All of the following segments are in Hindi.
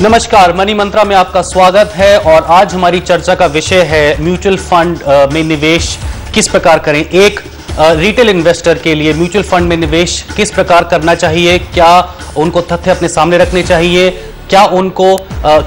नमस्कार, मनी मंत्रा में आपका स्वागत है और आज हमारी चर्चा का विषय है म्यूचुअल फंड में निवेश किस प्रकार करें। एक रिटेल इन्वेस्टर के लिए म्यूचुअल फंड में निवेश किस प्रकार करना चाहिए, क्या उनको तथ्य अपने सामने रखने चाहिए, क्या उनको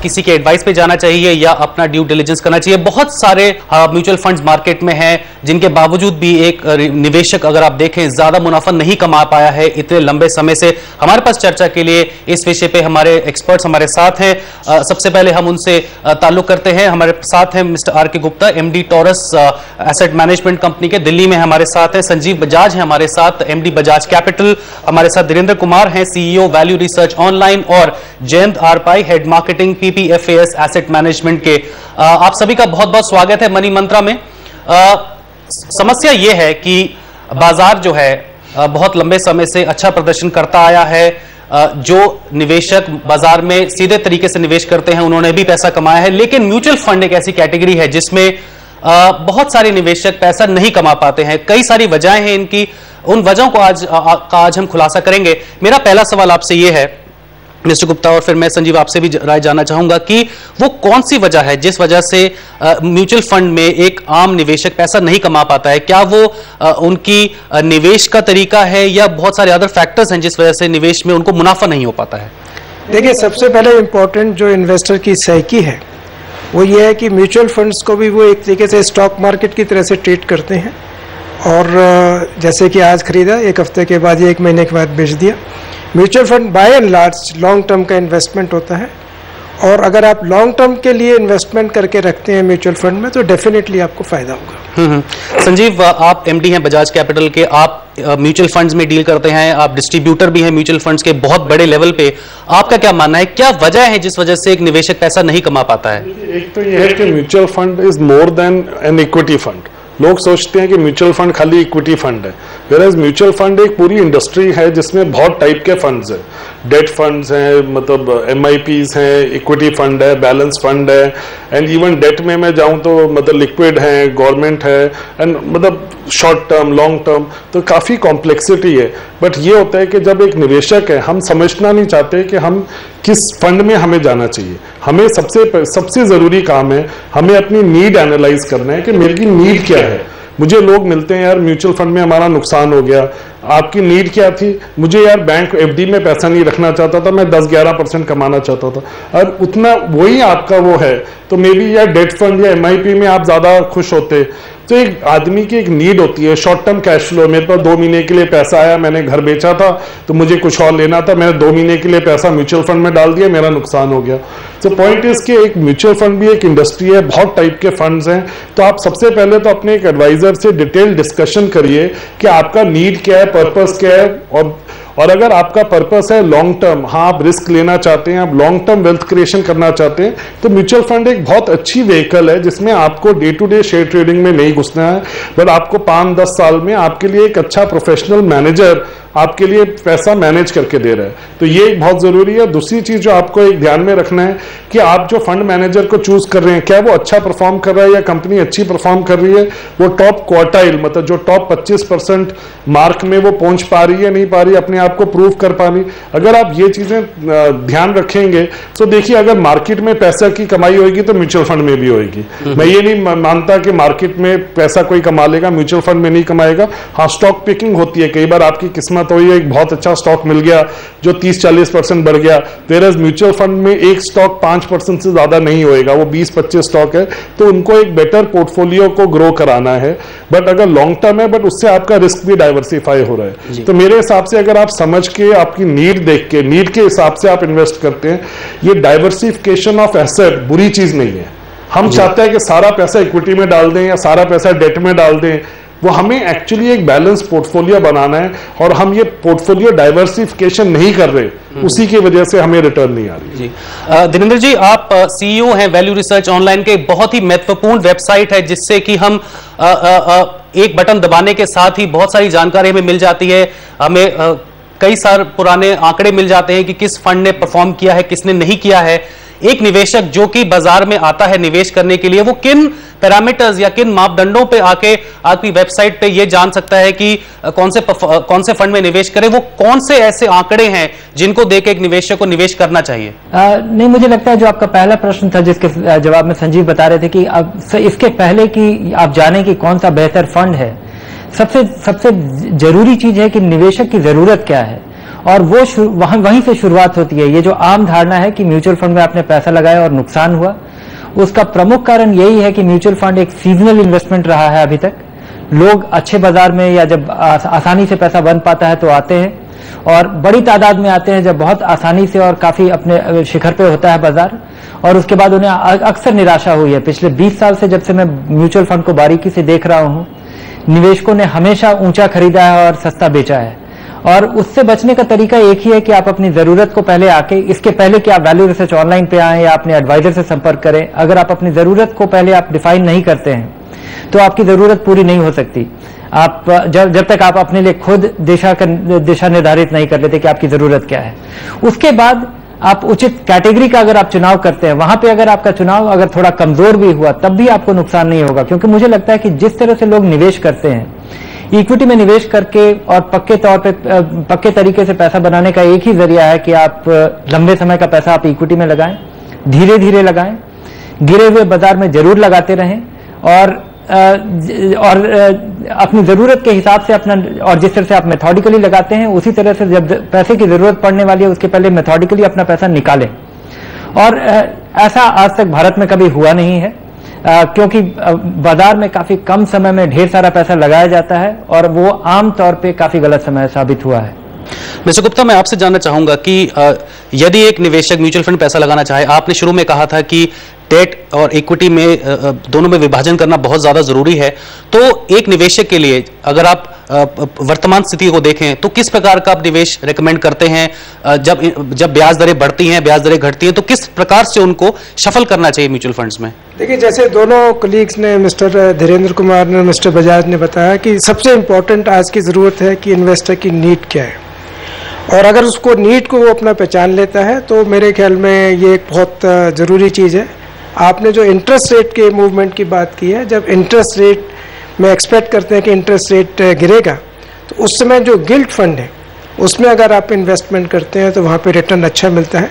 किसी के एडवाइस पे जाना चाहिए या अपना ड्यू डिलिजेंस करना चाहिए। बहुत सारे म्यूचुअल फंड्स मार्केट में हैं जिनके बावजूद भी एक निवेशक अगर आप देखें ज्यादा मुनाफा नहीं कमा पाया है इतने लंबे समय से। हमारे पास चर्चा के लिए इस विषय पे हमारे एक्सपर्ट्स हमारे साथ हैं। सबसे पहले हम उनसे ताल्लुक करते हैं। हमारे साथ हैं मिस्टर आर के Gupta, MD taurus asset management company के, दिल्ली में हमारे साथ हैं। संजीव बजाज हैं हमारे साथ, एमडी बजाज कैपिटल। हमारे साथ धीरेन्द्र कुमार हैं, सीईओ वैल्यू रिसर्च ऑनलाइन, और Jayant R Pai, head marketing PPFAS asset management के। आप सभी का बहुत बहुत स्वागत है मनी मंत्रा में। समस्या यह है कि बाजार जो है बहुत लंबे समय से अच्छा प्रदर्शन करता आया है। जो निवेशक बाजार में सीधे तरीके से निवेश करते हैं उन्होंने भी पैसा कमाया है, लेकिन म्यूचुअल फंड एक ऐसी कैटेगरी है जिसमें बहुत सारे निवेशक पैसा नहीं कमा पाते हैं। कई सारी वजहें हैं इनकी, उन वजहों को आज हम खुलासा करेंगे। मेरा पहला सवाल आपसे यह है मिस्टर गुप्ता, और फिर मैं संजीव आपसे भी राय जानना चाहूंगा कि वो कौन सी वजह है जिस वजह से म्यूचुअल फंड में एक आम निवेशक पैसा नहीं कमा पाता है। क्या वो उनकी निवेश का तरीका है या बहुत सारे अदर फैक्टर्स हैं जिस वजह से निवेश में उनको मुनाफा नहीं हो पाता है? देखिए, सबसे पहले इम्पोर्टेंट जो इन्वेस्टर की साइकी है वो ये है कि म्यूचुअल फंड्स को भी वो एक तरीके से स्टॉक मार्केट की तरह से ट्रीट करते हैं, और जैसे कि आज खरीदा, एक हफ्ते के बाद या एक महीने के बाद बेच दिया। Mutual fund by and large long term का इन्वेस्टमेंट होता है, और अगर आप लॉन्ग टर्म के लिए इन्वेस्टमेंट करके रखते हैं म्यूचुअल फंड में तो डेफिनेटली आपको फायदा होगा। संजीव, आप एमडी हैं बजाज कैपिटल के, आप म्यूचुअल फंड्स में डील करते हैं, आप डिस्ट्रीब्यूटर भी हैं म्यूचुअल फंड्स के बहुत बड़े लेवल पे। आपका क्या मानना है, क्या वजह है जिस वजह से एक निवेशक पैसा नहीं कमा पाता है? एक तो यह है कि mutual fund is more than an equity fund. लोग सोचते हैं कि म्यूचुअल फंड खाली इक्विटी फंड है, वेयरएज म्यूचुअल फंड एक पूरी इंडस्ट्री है जिसमें बहुत टाइप के फंड्स हैं। डेट फंड्स हैं, मतलब एमआईपीज हैं, इक्विटी फंड है, बैलेंस फंड है, एंड इवन डेट में मैं जाऊं तो मतलब लिक्विड है, गवर्नमेंट है, एंड मतलब शॉर्ट टर्म, लॉन्ग टर्म, तो काफ़ी कॉम्प्लेक्सिटी है। बट ये होता है कि जब एक निवेशक है, हम समझना नहीं चाहते कि हम किस फंड में हमें जाना चाहिए। हमें सबसे ज़रूरी काम है, हमें अपनी नीड एनालाइज करना है कि मेरी नीड क्या है। मुझे लोग मिलते हैं, यार म्यूचुअल फंड में हमारा नुकसान हो गया, आपकी नीड क्या थी? मुझे यार बैंक एफडी में पैसा नहीं रखना चाहता था, मैं 10-11% कमाना चाहता था, और उतना वही आपका वो है, तो मे बी यार डेट फंड या एमआईपी में आप ज़्यादा खुश होते। तो एक आदमी की एक नीड होती है, शॉर्ट टर्म कैश फ्लो। मेरे पास 2 महीने के लिए पैसा आया, मैंने घर बेचा था तो मुझे कुछ और लेना था, मैंने 2 महीने के लिए पैसा म्यूचुअल फंड में डाल दिया, मेरा नुकसान हो गया। तो पॉइंट इज कि एक म्यूचुअल फंड भी एक इंडस्ट्री है, बहुत टाइप के फंड्स हैं। तो आप सबसे पहले तो अपने एक एडवाइजर से डिटेल डिस्कशन करिए कि आपका नीड क्या है, पर्पस क्या है, और अगर आपका पर्पस है लॉन्ग टर्म, हाँ आप रिस्क लेना चाहते हैं, आप लॉन्ग टर्म वेल्थ क्रिएशन करना चाहते हैं, तो म्यूचुअल फंड एक बहुत अच्छी व्हीकल है जिसमें आपको day to day share trading में नहीं घुसना है, बट आपको 5-10 साल में आपके लिए एक अच्छा प्रोफेशनल मैनेजर आपके लिए पैसा मैनेज करके दे रहा है। तो ये एक बहुत जरूरी है। दूसरी चीज जो आपको एक ध्यान में रखना है कि आप जो फंड मैनेजर को चूज कर रहे हैं, क्या वो अच्छा परफॉर्म कर रहा है या कंपनी अच्छी परफॉर्म कर रही है, वो टॉप क्वार्टाइल मतलब जो टॉप 25% मार्क में वो पहुंच पा रही है, नहीं पा रही, अपने आप को प्रूव कर पा रही। अगर आप ये चीजें ध्यान रखेंगे तो देखिए, अगर मार्केट में पैसा की कमाई होगी तो म्यूचुअल फंड में भी होगी। मैं ये नहीं मानता कि मार्केट में पैसा कोई कमा लेगा, म्यूचुअल फंड में नहीं कमाएगा। हाँ, स्टॉक पिकिंग होती है, कई बार आपकी किस्मत तो ये एक बहुत अच्छा स्टॉक मिल गया जो 30-40% बढ़ गया, वेयरएज म्यूचुअल फंड में एक स्टॉक 5% से ज्यादा नहीं होएगा, वो 20-25 स्टॉक है, तो उनको एक बेटर पोर्टफोलियो को ग्रो कराना है। बट अगर लॉन्ग टर्म है, बट उससे आपका रिस्क भी डाइवर्सिफाई हो रहा है। तो मेरे हिसाब से अगर आप समझ के, आपकी नीड देख के, नीड के हिसाब से आप इन्वेस्ट करते हैं, ये डाइवर्सिफिकेशन ऑफ एसेट बुरी चीज नहीं है। हम चाहते हैं कि सारा पैसा इक्विटी में डाल दें या सारा पैसा डेट में डाल दें, वो हमें एक्चुअली एक बैलेंस पोर्टफोलियो बनाना है, और हम ये पोर्टफोलियो डाइवर्सिफिकेशन नहीं कर रहे, उसी की वजह से हमें रिटर्न नहीं आ रही। जी, धीरेन्द्र जी, आप सीईओ हैं वैल्यू रिसर्च ऑनलाइन के, बहुत ही महत्वपूर्ण वेबसाइट है जिससे कि हम एक बटन दबाने के साथ ही बहुत सारी जानकारी हमें मिल जाती है। हमें कई सारे पुराने आंकड़े मिल जाते हैं कि किस फंड ने परफॉर्म किया है, किसने नहीं किया है। एक निवेशक जो कि बाजार में आता है निवेश करने के लिए, वो किन पैरामीटर्स या किन मापदंडों पे आके आपकी वेबसाइट पे ये जान सकता है कि कौन से फंड में निवेश करें? वो कौन से ऐसे आंकड़े हैं जिनको देख एक निवेशक को निवेश करना चाहिए? नहीं, मुझे लगता है जो आपका पहला प्रश्न था जिसके जवाब में संजीव बता रहे थे कि अब इसके पहले कि आप जाने कि कौन सा बेहतर फंड है, सबसे जरूरी चीज है कि निवेशक की जरूरत क्या है, और वो वहीं से शुरुआत होती है। ये जो आम धारणा है कि म्यूचुअल फंड में आपने पैसा लगाया और नुकसान हुआ, उसका प्रमुख कारण यही है कि म्यूचुअल फंड एक सीजनल इन्वेस्टमेंट रहा है अभी तक। लोग अच्छे बाजार में या जब आसानी से पैसा बन पाता है तो आते हैं, और बड़ी तादाद में आते हैं जब बहुत आसानी से और काफी अपने शिखर पे होता है बाजार, और उसके बाद उन्हें अक्सर निराशा हुई है। पिछले 20 साल से जब से मैं म्यूचुअल फंड को बारीकी से देख रहा हूं, निवेशकों ने हमेशा ऊंचा खरीदा है और सस्ता बेचा है, और उससे बचने का तरीका एक ही है कि आप अपनी जरूरत को पहले आके, इसके पहले कि आप वैल्यू रिसर्च ऑनलाइन पे आए या अपने एडवाइजर से संपर्क करें, अगर आप अपनी जरूरत को पहले आप डिफाइन नहीं करते हैं तो आपकी जरूरत पूरी नहीं हो सकती। आप जब तक आप अपने लिए खुद दिशा निर्धारित नहीं कर लेते कि आपकी जरूरत क्या है, उसके बाद आप उचित कैटेगरी का अगर आप चुनाव करते हैं, वहां पे अगर आपका चुनाव अगर थोड़ा कमजोर भी हुआ तब भी आपको नुकसान नहीं होगा। क्योंकि मुझे लगता है कि जिस तरह से लोग निवेश करते हैं, इक्विटी में निवेश करके और पक्के तरीके से पैसा बनाने का एक ही जरिया है कि आप लंबे समय का पैसा आप इक्विटी में लगाएं, धीरे धीरे लगाएं, गिरे हुए बाजार में जरूर लगाते रहें, और अपनी जरूरत के हिसाब से अपना, और जिस तरह से आप मेथोडिकली लगाते हैं उसी तरह से जब पैसे की जरूरत पड़ने वाली है उसके पहले मेथोडिकली अपना पैसा निकालें। और ऐसा आज तक भारत में कभी हुआ नहीं है, क्योंकि बाजार में काफी कम समय में ढेर सारा पैसा लगाया जाता है, और वो आम तौर पे काफी गलत समय साबित हुआ है। मिस्टर गुप्ता, मैं आपसे जानना चाहूंगा कि यदि एक निवेशक म्यूचुअल फंड पैसा लगाना चाहे, आपने शुरू में कहा था कि डेट और इक्विटी में दोनों में विभाजन करना बहुत ज्यादा जरूरी है, तो एक निवेशक के लिए अगर आप वर्तमान स्थिति को देखें तो किस प्रकार का आप निवेश रेकमेंड करते हैं? जब ब्याज दरें बढ़ती हैं, ब्याज दरें घटती हैं, तो किस प्रकार से उनको शफल करना चाहिए म्यूचुअल फंड्स में? देखिए, जैसे दोनों कलीग्स ने, मिस्टर धीरेन्द्र कुमार ने, मिस्टर बजाज ने बताया कि सबसे इम्पोर्टेंट आज की ज़रूरत है कि इन्वेस्टर की नीड क्या है, और अगर उसको नीड को वो अपना पहचान लेता है तो मेरे ख्याल में ये एक बहुत ज़रूरी चीज़ है। आपने जो इंटरेस्ट रेट के मूवमेंट की बात की है, जब इंटरेस्ट रेट में एक्सपेक्ट करते हैं कि इंटरेस्ट रेट गिरेगा, तो उस समय जो गिल्ट फंड है उसमें अगर आप इन्वेस्टमेंट करते हैं तो वहाँ पे रिटर्न अच्छा मिलता है।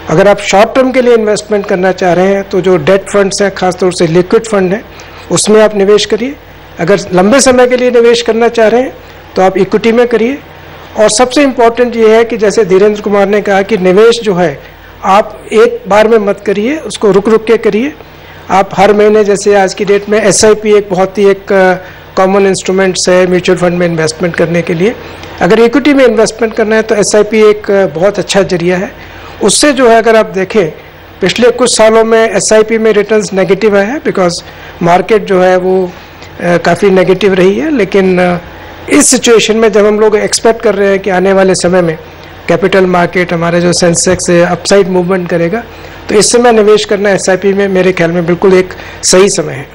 अगर आप शॉर्ट टर्म के लिए इन्वेस्टमेंट करना चाह रहे हैं तो जो डेट फंड्स हैं, खासतौर से लिक्विड फंड है, उसमें आप निवेश करिए। अगर लंबे समय के लिए निवेश करना चाह रहे हैं तो आप इक्विटी में करिए। और सबसे इम्पोर्टेंट ये है कि जैसे धीरेन्द्र कुमार ने कहा कि निवेश जो है आप एक बार में मत करिए, उसको रुक रुक के करिए। आप हर महीने, जैसे आज की डेट में SIP एक बहुत ही एक कॉमन इंस्ट्रूमेंट्स है म्यूचुअल फंड में इन्वेस्टमेंट करने के लिए। अगर इक्विटी में इन्वेस्टमेंट करना है तो SIP एक बहुत अच्छा जरिया है। उससे जो है, अगर आप देखें पिछले कुछ सालों में SIP में रिटर्न्स नेगेटिव आए हैं, बिकॉज मार्केट जो है वो काफ़ी नेगेटिव रही है। लेकिन इस सिचुएशन में जब हम लोग एक्सपेक्ट कर रहे हैं कि आने वाले समय में कैपिटल मार्केट, हमारे जो सेंसेक्स है, अपसाइड मूवमेंट करेगा, तो इस समय निवेश करना SIP में मेरे ख्याल में बिल्कुल एक सही समय है।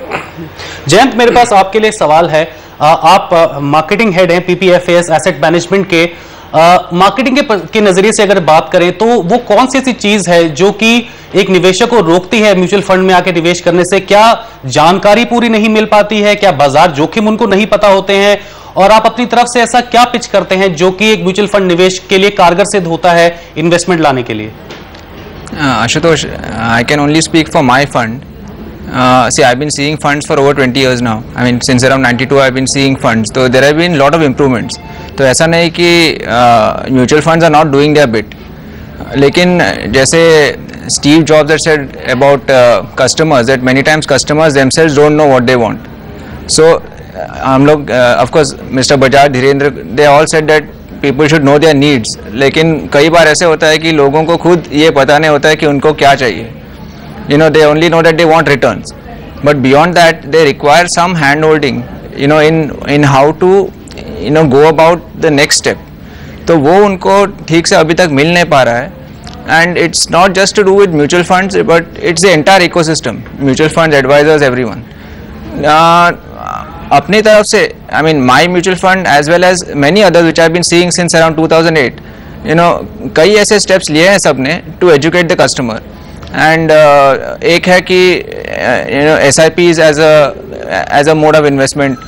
जयंत, मेरे पास आपके लिए सवाल है। आप मार्केटिंग हेड हैं PPFAS एसेट मैनेजमेंट के। मार्केटिंग के नजरिए से अगर बात करें तो वो कौन सी ऐसी चीज है जो कि एक निवेशक को रोकती है म्यूचुअल फंड में आके निवेश करने से? क्या जानकारी पूरी नहीं मिल पाती है? क्या बाजार जोखिम उनको नहीं पता होते हैं? और आप अपनी तरफ से ऐसा क्या पिच करते हैं जो कि एक म्यूचुअल फंड निवेश के लिए कारगर सिद्ध होता है इन्वेस्टमेंट लाने के लिए? Ashutosh, I can only speak for my fund. See, I've been seeing funds for over 20 years now. I mean, since around 92, I've been seeing funds. So there have been lot of improvements. तो ऐसा नहीं कि mutual funds are not doing their bit, लेकिन जैसे Steve Jobs had said about customers, that many times customers themselves don't know what they want. So हम लोग of course Mr. Bajaj, Dhirendra, they all said that people should know their needs. लेकिन कई बार ऐसे होता है कि लोगों को खुद ये पता नहीं होता है कि उनको क्या चाहिए. You know, they only know that they want returns, but beyond that they require some hand holding, you know, in how to, you know, go about the next step. तो वो उनको ठीक से अभी तक मिल नहीं पा रहा है. And it's not just to do with mutual funds, but it's the entire ecosystem, mutual funds, advisors, everyone. अपनी तरफ से, I mean, my mutual fund as well as many others which I've been seeing since around 2008, you know, कई ऐसे steps लिए हैं सबने to educate the customer. And एक है कि SIPs as a mode of investment,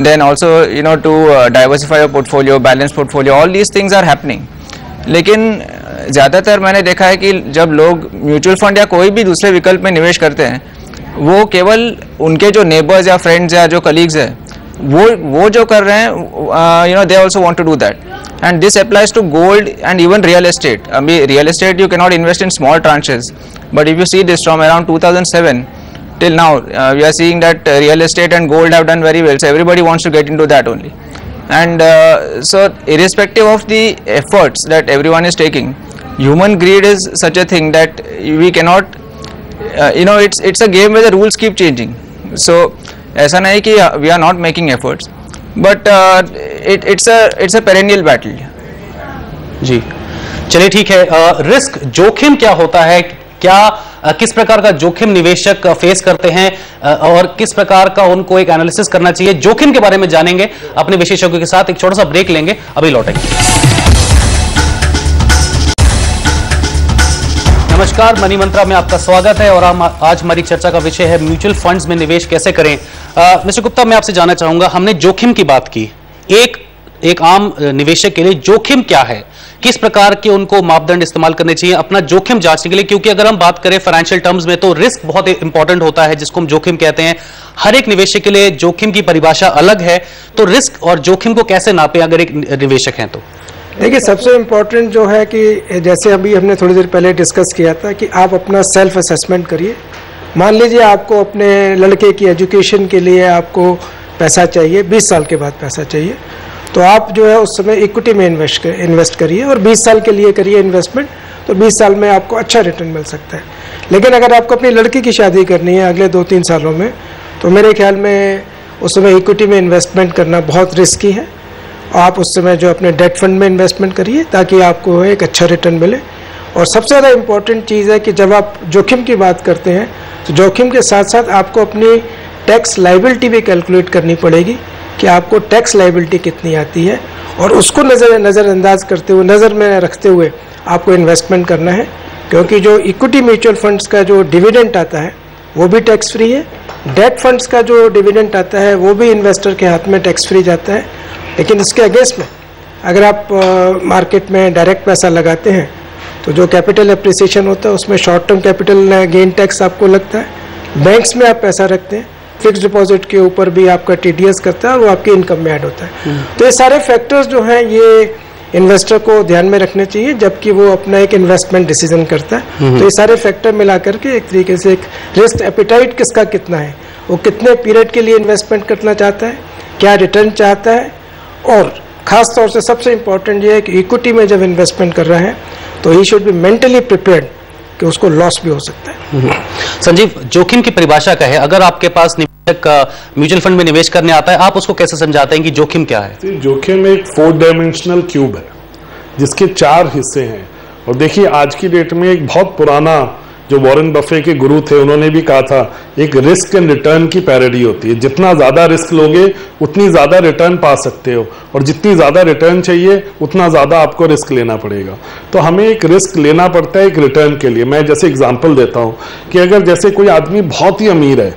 then also to diversify your portfolio, balance portfolio, all these things are happening. लेकिन ज़्यादातर मैंने देखा है कि जब लोग म्यूचुअल फंड या कोई भी दूसरे विकल्प में निवेश करते हैं, वो केवल उनके जो नेबर्स या फ्रेंड्स या जो कलीग्स हैं वो जो कर रहे हैं, they also want to do that. And this applies to gold and even real estate. Real estate you cannot invest in small tranches, but if you see this from around 2007 till now, we are seeing that real estate and gold have done very well, so everybody wants to get into that only. And so irrespective of the efforts that everyone is taking, human greed is such a thing that we cannot, it's a game where the rules keep changing. So ऐसा नहीं कि we are not making efforts, but it's a perennial battle. जी, चलिए ठीक है। रिस्क जोखिम क्या होता है, क्या किस प्रकार का जोखिम निवेशक फेस करते हैं और किस प्रकार का उनको एक एनालिसिस करना चाहिए, जोखिम के बारे में जानेंगे अपने विशेषज्ञों के साथ। एक छोटा सा ब्रेक लेंगे, अभी लौटेंगे। नमस्कार, मनी मंत्रा में आपका स्वागत है और आज हमारी चर्चा का विषय है म्यूचुअल फंड्स में निवेश कैसे करें। मिस्टर गुप्ता, मैं आपसे जानना चाहूंगा, हमने जोखिम की बात की, एक आम निवेशक के लिए जोखिम क्या है, किस प्रकार के उनको मापदंड इस्तेमाल करने चाहिए अपना जोखिम जांचने के लिए? क्योंकि अगर हम बात करें फाइनेंशियल टर्म्स में तो रिस्क बहुत इंपॉर्टेंट होता है, जिसको हम जोखिम कहते हैं। हर एक निवेशक के लिए जोखिम की परिभाषा अलग है, तो रिस्क और जोखिम को कैसे नापें अगर एक निवेशक हैं तो? देखिए, सबसे इम्पोर्टेंट जो है कि जैसे अभी हमने थोड़ी देर पहले डिस्कस किया था कि आप अपना सेल्फ असेसमेंट करिए। मान लीजिए आपको अपने लड़के की एजुकेशन के लिए आपको पैसा चाहिए, 20 साल के बाद पैसा चाहिए, तो आप जो है उस समय इक्विटी में इन्वेस्ट करिए और 20 साल के लिए करिए इन्वेस्टमेंट, तो 20 साल में आपको अच्छा रिटर्न मिल सकता है। लेकिन अगर आपको अपनी लड़की की शादी करनी है अगले 2-3 सालों में, तो मेरे ख्याल में उस समय इक्विटी में इन्वेस्टमेंट करना बहुत रिस्की है। आप उस समय जो अपने डेट फंड में इन्वेस्टमेंट करिए ताकि आपको एक अच्छा रिटर्न मिले। और सबसे ज़्यादा इम्पॉर्टेंट चीज़ है कि जब आप जोखिम की बात करते हैं तो जोखिम के साथ साथ आपको अपनी टैक्स लाइबिलिटी भी कैलकुलेट करनी पड़ेगी कि आपको टैक्स लाइबिलिटी कितनी आती है, और उसको नज़रअंदाज करते हुए, नज़र में रखते हुए आपको इन्वेस्टमेंट करना है। क्योंकि जो इक्विटी म्यूचुअल फंड्स का जो डिविडेंड आता है वो भी टैक्स फ्री है, डेट फंड्स का जो डिविडेंड आता है वो भी इन्वेस्टर के हाथ में टैक्स फ्री जाता है। लेकिन इसके अगेंस्ट में अगर आप मार्केट में डायरेक्ट पैसा लगाते हैं तो जो कैपिटल एप्रिसिएशन होता है उसमें short term capital gain tax आपको लगता है। बैंक्स में आप पैसा रखते हैं, फिक्स डिपॉजिट के ऊपर भी आपका TDS करता है और वो आपकी इनकम में ऐड होता है। तो ये सारे फैक्टर्स जो हैं ये इन्वेस्टर को ध्यान में रखने चाहिए जबकि वो अपना एक इन्वेस्टमेंट डिसीजन करता है। तो ये सारे फैक्टर मिला करके एक तरीके से एक रिस्क एपिटाइट किसका कितना है, वो कितने पीरियड के लिए इन्वेस्टमेंट करना चाहता है, क्या रिटर्न चाहता है, और ख़ास तौर से सबसे इम्पोर्टेंट ये है कि इक्विटी में जब इन्वेस्टमेंट कर रहा है तो he should be mentally prepared कि उसको लॉस भी हो सकता है। संजीव, जोखिम की परिभाषा क्या है? अगर आपके पास निवेशक म्यूचुअल फंड में निवेश करने आता है, आप उसको कैसे समझाते हैं कि जोखिम क्या है? जोखिम एक 4 डायमेंशनल क्यूब है जिसके 4 हिस्से हैं। और देखिए, आज की डेट में एक बहुत पुराना जो वॉरेन बफे के गुरु थे उन्होंने भी कहा था, एक रिस्क एंड रिटर्न की पैरिटी होती है। जितना ज्यादा रिस्क लोगे उतनी ज्यादा रिटर्न पा सकते हो, और जितनी ज्यादा रिटर्न चाहिए उतना ज्यादा आपको रिस्क लेना पड़ेगा। तो हमें एक रिस्क लेना पड़ता है एक रिटर्न के लिए। मैं जैसे एग्जांपल देता हूं कि अगर जैसे कोई आदमी बहुत ही अमीर है,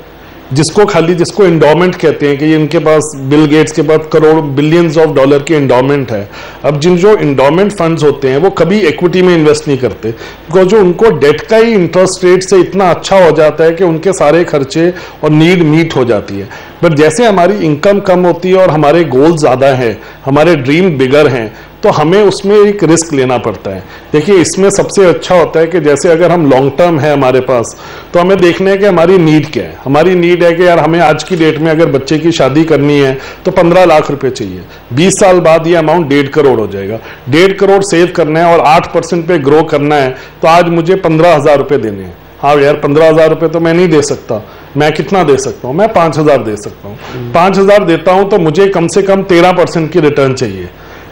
जिसको एंडोमेंट कहते हैं कि इनके पास बिल गेट्स के पास करोड़ बिलियंस ऑफ डॉलर की एंडोमेंट है। अब जो एंडोमेंट फंड्स होते हैं वो कभी इक्विटी में इन्वेस्ट नहीं करते, बिकॉज जो उनको डेट का ही इंटरेस्ट रेट से इतना अच्छा हो जाता है कि उनके सारे खर्चे और नीड मीट हो जाती है। बट जैसे हमारी इनकम कम होती है और हमारे गोल ज़्यादा हैं, हमारे ड्रीम बिगर हैं, तो हमें उसमें एक रिस्क लेना पड़ता है। देखिए, इसमें सबसे अच्छा होता है कि जैसे अगर हम लॉन्ग टर्म है हमारे पास, तो हमें देखना है कि हमारी नीड क्या है। हमारी नीड है कि यार हमें आज की डेट में अगर बच्चे की शादी करनी है तो 15 लाख रुपए चाहिए। 20 साल बाद ये अमाउंट 1.5 करोड़ हो जाएगा। 1.5 करोड़ सेव करना है और 8% पे ग्रो करना है, तो आज मुझे 15,000 रुपये देने हैं। हाँ यार, 15,000 रुपये तो मैं नहीं दे सकता। मैं कितना दे सकता हूँ? मैं 5,000 दे सकता हूँ। 5,000 देता हूँ तो मुझे कम से कम 13% की रिटर्न चाहिए।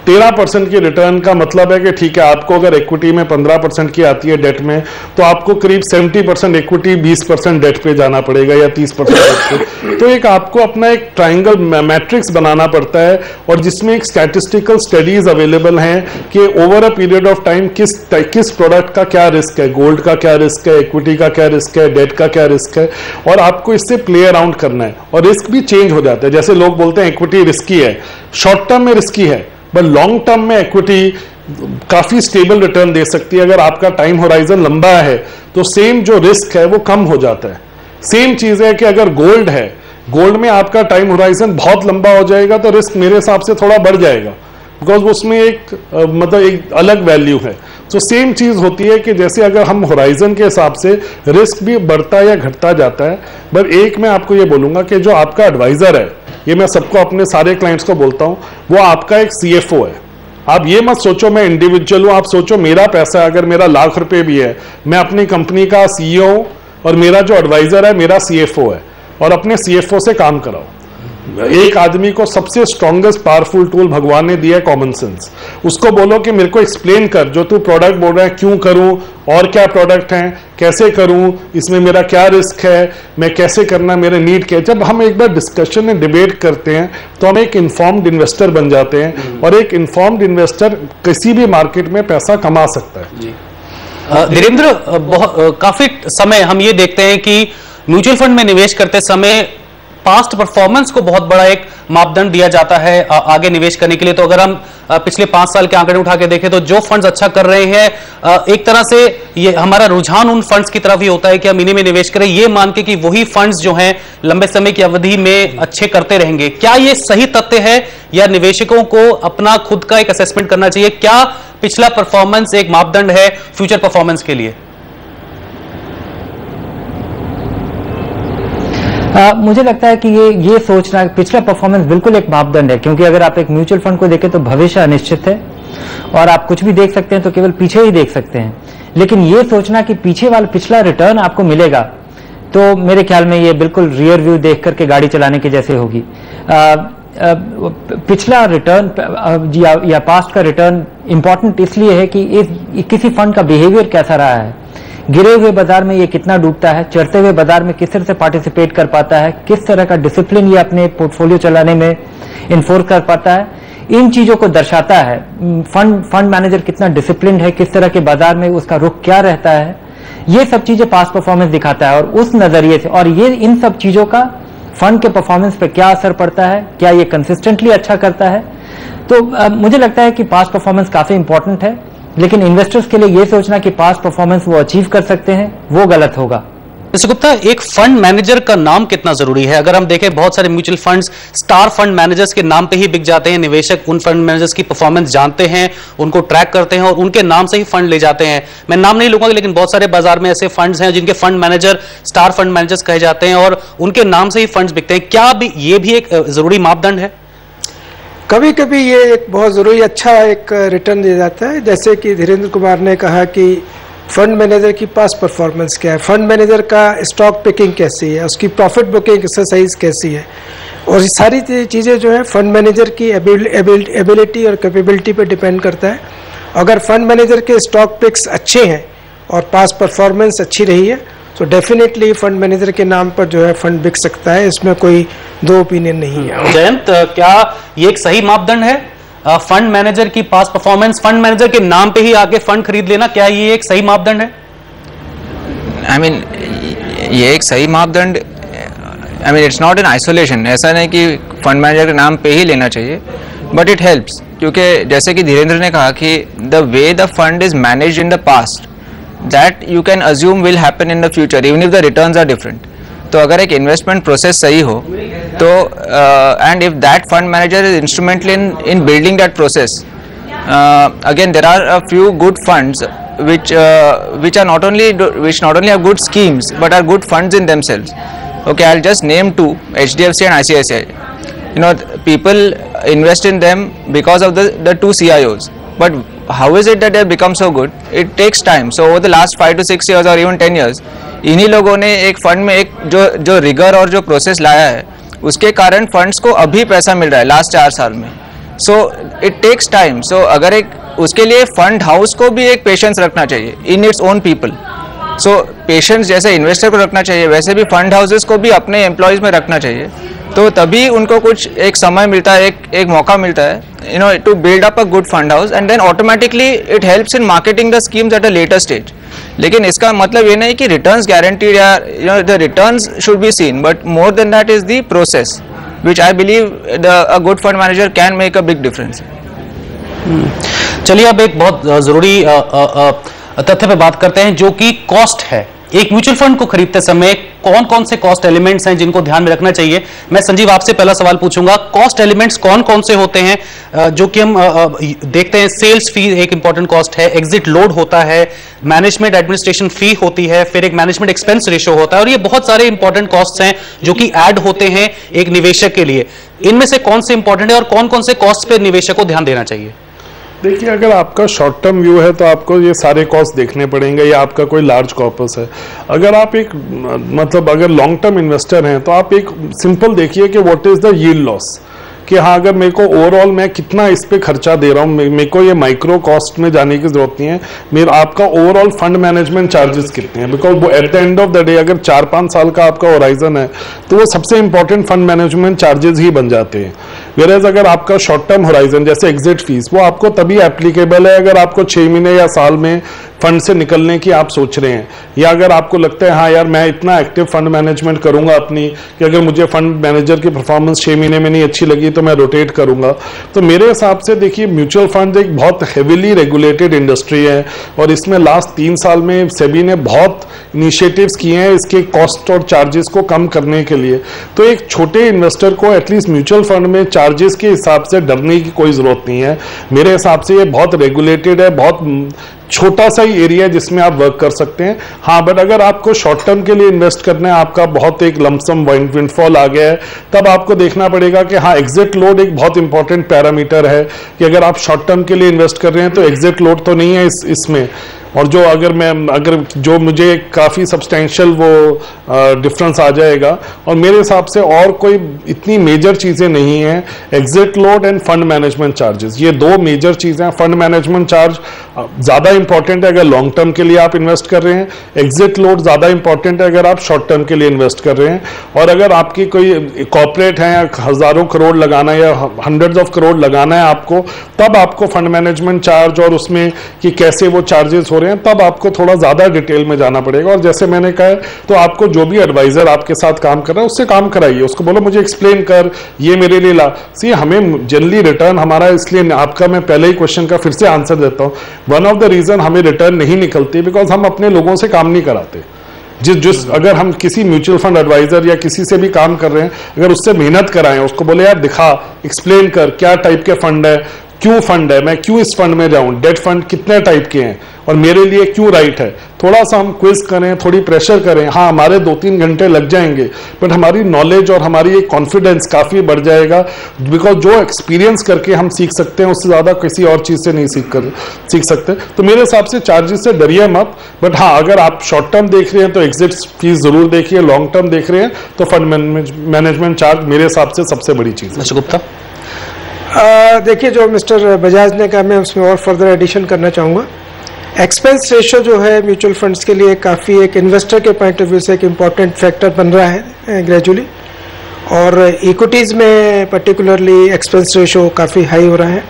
13% की रिटर्न का मतलब है कि ठीक है, आपको अगर इक्विटी में 15% की आती है डेट में, तो आपको करीब 70% इक्विटी 20% डेट पे जाना पड़ेगा या 30% डेट पे। तो एक आपको अपना एक ट्राइंगल मैट्रिक्स बनाना पड़ता है, और जिसमें एक स्टैटिस्टिकल स्टडीज अवेलेबल हैं कि over a period of time किस प्रोडक्ट का क्या रिस्क है, गोल्ड का क्या रिस्क है, इक्विटी का क्या रिस्क है, डेट का क्या रिस्क है, और आपको इससे प्ले अराउंड करना है। और रिस्क भी चेंज हो जाता है, जैसे लोग बोलते हैं इक्विटी रिस्की है, शॉर्ट टर्म में रिस्की है, बट लॉन्ग टर्म में इक्विटी काफी स्टेबल रिटर्न दे सकती है। अगर आपका टाइम होराइजन लंबा है तो सेम जो रिस्क है वो कम हो जाता है। सेम चीज है कि अगर गोल्ड है, गोल्ड में आपका टाइम होराइजन बहुत लंबा हो जाएगा तो रिस्क मेरे हिसाब से थोड़ा बढ़ जाएगा, बिकॉज उसमें एक मतलब एक अलग वैल्यू है। तो सेम चीज होती है कि जैसे अगर हम होराइजन के हिसाब से रिस्क भी बढ़ता या घटता जाता है। बट एक मैं आपको ये बोलूंगा कि जो आपका एडवाइजर है, ये मैं सबको अपने सारे क्लाइंट्स को बोलता हूं, वो आपका एक CFO है। आप ये मत सोचो मैं इंडिविजुअल हूं, आप सोचो मेरा पैसा अगर मेरा लाख रुपए भी है, मैं अपनी कंपनी का CEO और मेरा जो एडवाइजर है मेरा CFO है, और अपने CFO से काम कराओ। एक आदमी को सबसे स्ट्रॉन्गेस्ट पावरफुल टूल भगवान ने दिया है कॉमन सेंस। उसको बोलो कि मेरे को एक्सप्लेन कर, जो तू प्रोडक्ट बोल रहा है क्यों करूं, और क्या प्रोडक्ट हैं, कैसे करूं, इसमें मेरा क्या रिस्क है, मैं कैसे करना, मेरे नीड क्या। जब हम एक बार डिस्कशन में डिबेट करते हैं तो हम एक इन्फॉर्म्ड इन्वेस्टर बन जाते हैं, और एक इन्फॉर्म्ड इन्वेस्टर किसी भी मार्केट में पैसा कमा सकता है। धीरेन्द्र, काफी समय हम ये देखते हैं कि म्यूचुअल फंड में निवेश करते समय पास्ट परफॉर्मेंस को बहुत बड़ा एक मापदंड दिया जाता है आगे निवेश करने के लिए। तो अगर हम पिछले 5 साल के आंकड़े उठा के देखें तो जो फंड्स अच्छा कर रहे हैं, एक तरह से ये हमारा रुझान उन फंड्स की तरफ ही होता है कि हम इन्हीं में निवेश करें, ये मान के कि वही फंड्स जो हैं लंबे समय की अवधि में अच्छे करते रहेंगे। क्या ये सही तथ्य है, या निवेशकों को अपना खुद का एक असेसमेंट करना चाहिए? क्या पिछला परफॉर्मेंस एक मापदंड है फ्यूचर परफॉर्मेंस के लिए? मुझे लगता है कि ये सोचना पिछला परफॉर्मेंस बिल्कुल एक मापदंड है, क्योंकि अगर आप एक म्यूचुअल फंड को देखें तो भविष्य अनिश्चित है और आप कुछ भी देख सकते हैं तो केवल पीछे ही देख सकते हैं। लेकिन ये सोचना कि पीछे वाला पिछला रिटर्न आपको मिलेगा, तो मेरे ख्याल में ये बिल्कुल रियर व्यू देख करके गाड़ी चलाने के जैसे होगी। पिछला रिटर्न या पास्ट का रिटर्न इंपॉर्टेंट इसलिए है कि किसी फंड का बिहेवियर कैसा रहा है, गिरे हुए बाजार में ये कितना डूबता है, चढ़ते हुए बाजार में किस तरह से पार्टिसिपेट कर पाता है, किस तरह का डिसिप्लिन ये अपने पोर्टफोलियो चलाने में इन्फोर्स कर पाता है, इन चीजों को दर्शाता है। फंड मैनेजर कितना डिसिप्लिन है, किस तरह के बाजार में उसका रुख क्या रहता है, ये सब चीजें पास्ट परफॉर्मेंस दिखाता है। और उस नजरिए से, और ये इन सब चीजों का फंड के परफॉर्मेंस पे क्या असर पड़ता है, क्या ये कंसिस्टेंटली अच्छा करता है। तो मुझे लगता है कि पास्ट परफॉर्मेंस काफी इंपॉर्टेंट है, लेकिन इन्वेस्टर्स के लिए ये सोचना कि पास्ट परफॉर्मेंस वो अचीव कर सकते हैं, वो गलत होगा। मिस्टर गुप्ता, एक फंड मैनेजर का नाम कितना जरूरी है? अगर हम देखें बहुत सारे mutual funds star fund managers के नाम पे ही बिक जाते हैं। निवेशक उन फंड मैनेजर्स की परफॉर्मेंस जानते हैं, उनको ट्रैक करते हैं और उनके नाम से ही फंड ले जाते हैं। मैं नाम नहीं लूंगा, लेकिन बहुत सारे बाजार में ऐसे फंड्स हैं जिनके fund manager star fund managers कहे जाते हैं और उनके नाम से ही फंड्स बिकते हैं। क्या ये भी एक जरूरी मापदंड है? कभी कभी ये एक बहुत ज़रूरी अच्छा एक रिटर्न दे जाता है। जैसे कि धीरेन्द्र कुमार ने कहा कि फंड मैनेजर की पास्ट परफॉर्मेंस क्या है, फंड मैनेजर का स्टॉक पिकिंग कैसी है, उसकी प्रॉफिट बुकिंग एक्सरसाइज कैसी है, और ये सारी चीज़ें जो है फंड मैनेजर की एबिलिटी और कैपेबिलिटी पे डिपेंड करता है। अगर फंड मैनेजर के स्टॉक पिक्स अच्छे हैं और पास्ट परफॉर्मेंस अच्छी रही है तो डेफिनेटली फंड मैनेजर के नाम पर जो है फंड बिक सकता है, इसमें कोई दो ओपिनियन नहीं है। जयंत, क्या ये एक सही मापदंड है फंड मैनेजर की पास्ट परफॉर्मेंस, फंड मैनेजर के नाम पे ही आके फंड खरीद लेना, क्या ये एक सही मापदंड है? आई मीन ये एक सही मापदंड, I mean it's not in isolation. ऐसा नहीं कि फंड मैनेजर के नाम पे ही लेना चाहिए, बट इट हेल्प्स, क्योंकि जैसे कि धीरेन्द्र ने कहा कि the way the fund is managed in the past that you can assume will happen in the future even if the returns are different. तो अगर एक इन्वेस्टमेंट प्रोसेस सही हो तो and if that fund manager is instrumental in building that process, again there are a few good funds which not only have good schemes but are good funds in themselves. Okay, I'll just name two, HDFC and ICICI. You know, people invest in them because of the two CIOs, but how is it that they have become so good? It takes time. So over the last 5 to 6 years or even 10 years, इन्हीं लोगों ने एक फंड में एक जो रिगर और जो प्रोसेस लाया है, उसके कारण फंड्स को अभी पैसा मिल रहा है लास्ट 4 साल में। So it takes time. So अगर एक उसके लिए फंड हाउस को भी एक पेशेंस रखना चाहिए in its own people. So patience जैसे इन्वेस्टर को रखना चाहिए वैसे भी फंड हाउसेस को भी अपने एम्प्लॉयज़ में रखना चाहिए. तो तभी उनको कुछ एक समय मिलता है, एक मौका मिलता है, you know, to build up a good fund house, and then automatically it helps in marketing the schemes at a later stage. लेकिन इसका मतलब ये नहीं कि रिटर्न्स गारंटीड या you know the returns should be seen, but more than that is the process which I believe a good fund manager can make a big difference. चलिए अब एक बहुत जरूरी तथ्य पे बात करते हैं जो कि कॉस्ट है. एक म्यूचुअल फंड को खरीदते समय कौन कौन से कॉस्ट एलिमेंट्स हैं जिनको ध्यान में रखना चाहिए. मैं संजीव आपसे पहला सवाल पूछूंगा. कॉस्ट एलिमेंट्स कौन कौन से होते हैं जो कि हम देखते हैं. सेल्स फी एक इंपॉर्टेंट कॉस्ट है, एग्जिट लोड होता है, मैनेजमेंट एडमिनिस्ट्रेशन फी होती है, फिर एक मैनेजमेंट एक्सपेंस रेशियो होता है, और ये बहुत सारे इंपॉर्टेंट कॉस्ट हैं जो कि ऐड होते हैं एक निवेशक के लिए. इनमें से कौन से इंपॉर्टेंट है और कौन कौन से कॉस्ट पे निवेशक को ध्यान देना चाहिए? देखिए, अगर आपका शॉर्ट टर्म व्यू है तो आपको ये सारे कॉस्ट देखने पड़ेंगे, या आपका कोई लार्ज कॉर्पस है. अगर आप एक मतलब अगर लॉन्ग टर्म इन्वेस्टर हैं तो आप एक सिंपल देखिए कि what is the yield loss, कि हाँ अगर मेरे को ओवरऑल मैं कितना इस पे खर्चा दे रहा हूँ, मेरे को ये माइक्रो कॉस्ट में जाने की जरूरत नहीं है. मेरा आपका ओवरऑल फंड मैनेजमेंट चार्जेस कितने हैं, बिकॉज वो at the end of the day अगर 4-5 साल का आपका होराइजन है तो वो सबसे इंपॉर्टेंट फंड मैनेजमेंट चार्जेस ही बन जाते हैं. वेयरएज अगर आपका शॉर्ट टर्म होराइजन जैसे एग्जिट फीस, वो आपको तभी एप्लीकेबल है अगर आपको 6 महीने या साल में फंड से निकलने की आप सोच रहे हैं, या अगर आपको लगता है हाँ यार मैं इतना एक्टिव फंड मैनेजमेंट करूंगा अपनी कि अगर मुझे फंड मैनेजर की परफॉर्मेंस 6 महीने में नहीं अच्छी लगी तो मैं रोटेट करूंगा. तो मेरे हिसाब से देखिए, म्यूचुअल फंड एक बहुत हेविली रेगुलेटेड इंडस्ट्री है और इसमें लास्ट 3 साल में सेबी ने बहुत इनिशिएटिव्स किए हैं इसके कॉस्ट और चार्जेस को कम करने के लिए. तो एक छोटे इन्वेस्टर को एटलीस्ट म्यूचुअल फंड में चार्जेस के हिसाब से डरने की कोई जरूरत नहीं है. मेरे हिसाब से ये बहुत रेगुलेटेड है, बहुत छोटा सा ही एरिया जिसमें आप वर्क कर सकते हैं. हाँ, बट अगर आपको शॉर्ट टर्म के लिए इन्वेस्ट करना है, आपका बहुत एक लमसम विंडफॉल आ गया है, तब आपको देखना पड़ेगा कि हाँ एग्जिट लोड एक बहुत इंपॉर्टेंट पैरामीटर है कि अगर आप शॉर्ट टर्म के लिए इन्वेस्ट कर रहे हैं तो एग्जिट लोड तो नहीं है इसमें. और जो अगर जो मुझे काफ़ी सब्सटेंशियल वो डिफरेंस आ जाएगा, और मेरे हिसाब से और कोई इतनी मेजर चीज़ें नहीं हैं. Exit load end fund management charges, ये 2 मेजर चीज़ें हैं. फंड मैनेजमेंट चार्ज ज़्यादा इंपॉर्टेंट है अगर लॉन्ग टर्म के लिए आप इन्वेस्ट कर रहे हैं. एग्जिट लोड ज़्यादा इंपॉर्टेंट है अगर आप शॉर्ट टर्म के लिए इन्वेस्ट कर रहे हैं. और अगर आपकी कोई कॉर्पोरेट है या हज़ारों करोड़ लगाना है या हंड्रेड्स ऑफ करोड़ लगाना है आपको, तब आपको फंड मैनेजमेंट चार्ज और उसमें कि कैसे वो चार्जेस हो रहे हैं, तब आपको थोड़ा ज्यादा डिटेल में जाना पड़ेगा. और जैसे मैंने कहा, तो आपको जो भी एडवाइजर आपके साथ काम कर रहा है उससे काम कराइए, उसको बोलो मुझे एक्सप्लेन कर, ये मेरे लिए ला. सी हमें जनरली रिटर्न हमारा, इसलिए आपका मैं पहले ही क्वेश्चन का फिर से आंसर देता हूं. वन ऑफ द रीजन हमें रिटर्न नहीं निकलती बिकॉज हम अपने लोगों से काम नहीं कराते. जिस अगर हम किसी म्यूचुअल फंड एडवाइजर या किसी से भी काम कर रहे हैं, अगर उससे मेहनत कराएं, उसको बोले यार दिखा, एक्सप्लेन कर क्या टाइप के फंड है, क्यों फंड है, मैं क्यों इस फंड में जाऊं, डेट फंड कितने टाइप के हैं और मेरे लिए क्यों राइट है, थोड़ा सा हम क्विज करें, थोड़ी प्रेशर करें. हाँ हमारे 2-3 घंटे लग जाएंगे, बट हमारी नॉलेज और हमारी एक कॉन्फिडेंस काफ़ी बढ़ जाएगा. बिकॉज जो एक्सपीरियंस करके हम सीख सकते हैं उससे ज़्यादा किसी और चीज़ से नहीं सीख सकते. तो मेरे हिसाब से चार्जेस से डरिए मत. बट हाँ, अगर आप शॉर्ट टर्म देख रहे हैं तो एग्जिट फीस ज़रूर देखिए, लॉन्ग टर्म देख रहे हैं तो फंड मैनेजमेंट चार्ज मेरे हिसाब से सबसे बड़ी चीज़ है. गुप्ता, देखिए, जो मिस्टर बजाज ने कहा मैं उसमें और फर्दर एडिशन करना चाहूँगा. एक्सपेंस रेशियो जो है म्यूचुअल फंड्स के लिए काफ़ी एक इन्वेस्टर के पॉइंट ऑफ व्यू से एक इम्पॉर्टेंट फैक्टर बन रहा है ग्रेजुअली. और इक्विटीज़ में पर्टिकुलरली एक्सपेंस रेशियो काफ़ी हाई हो रहा है.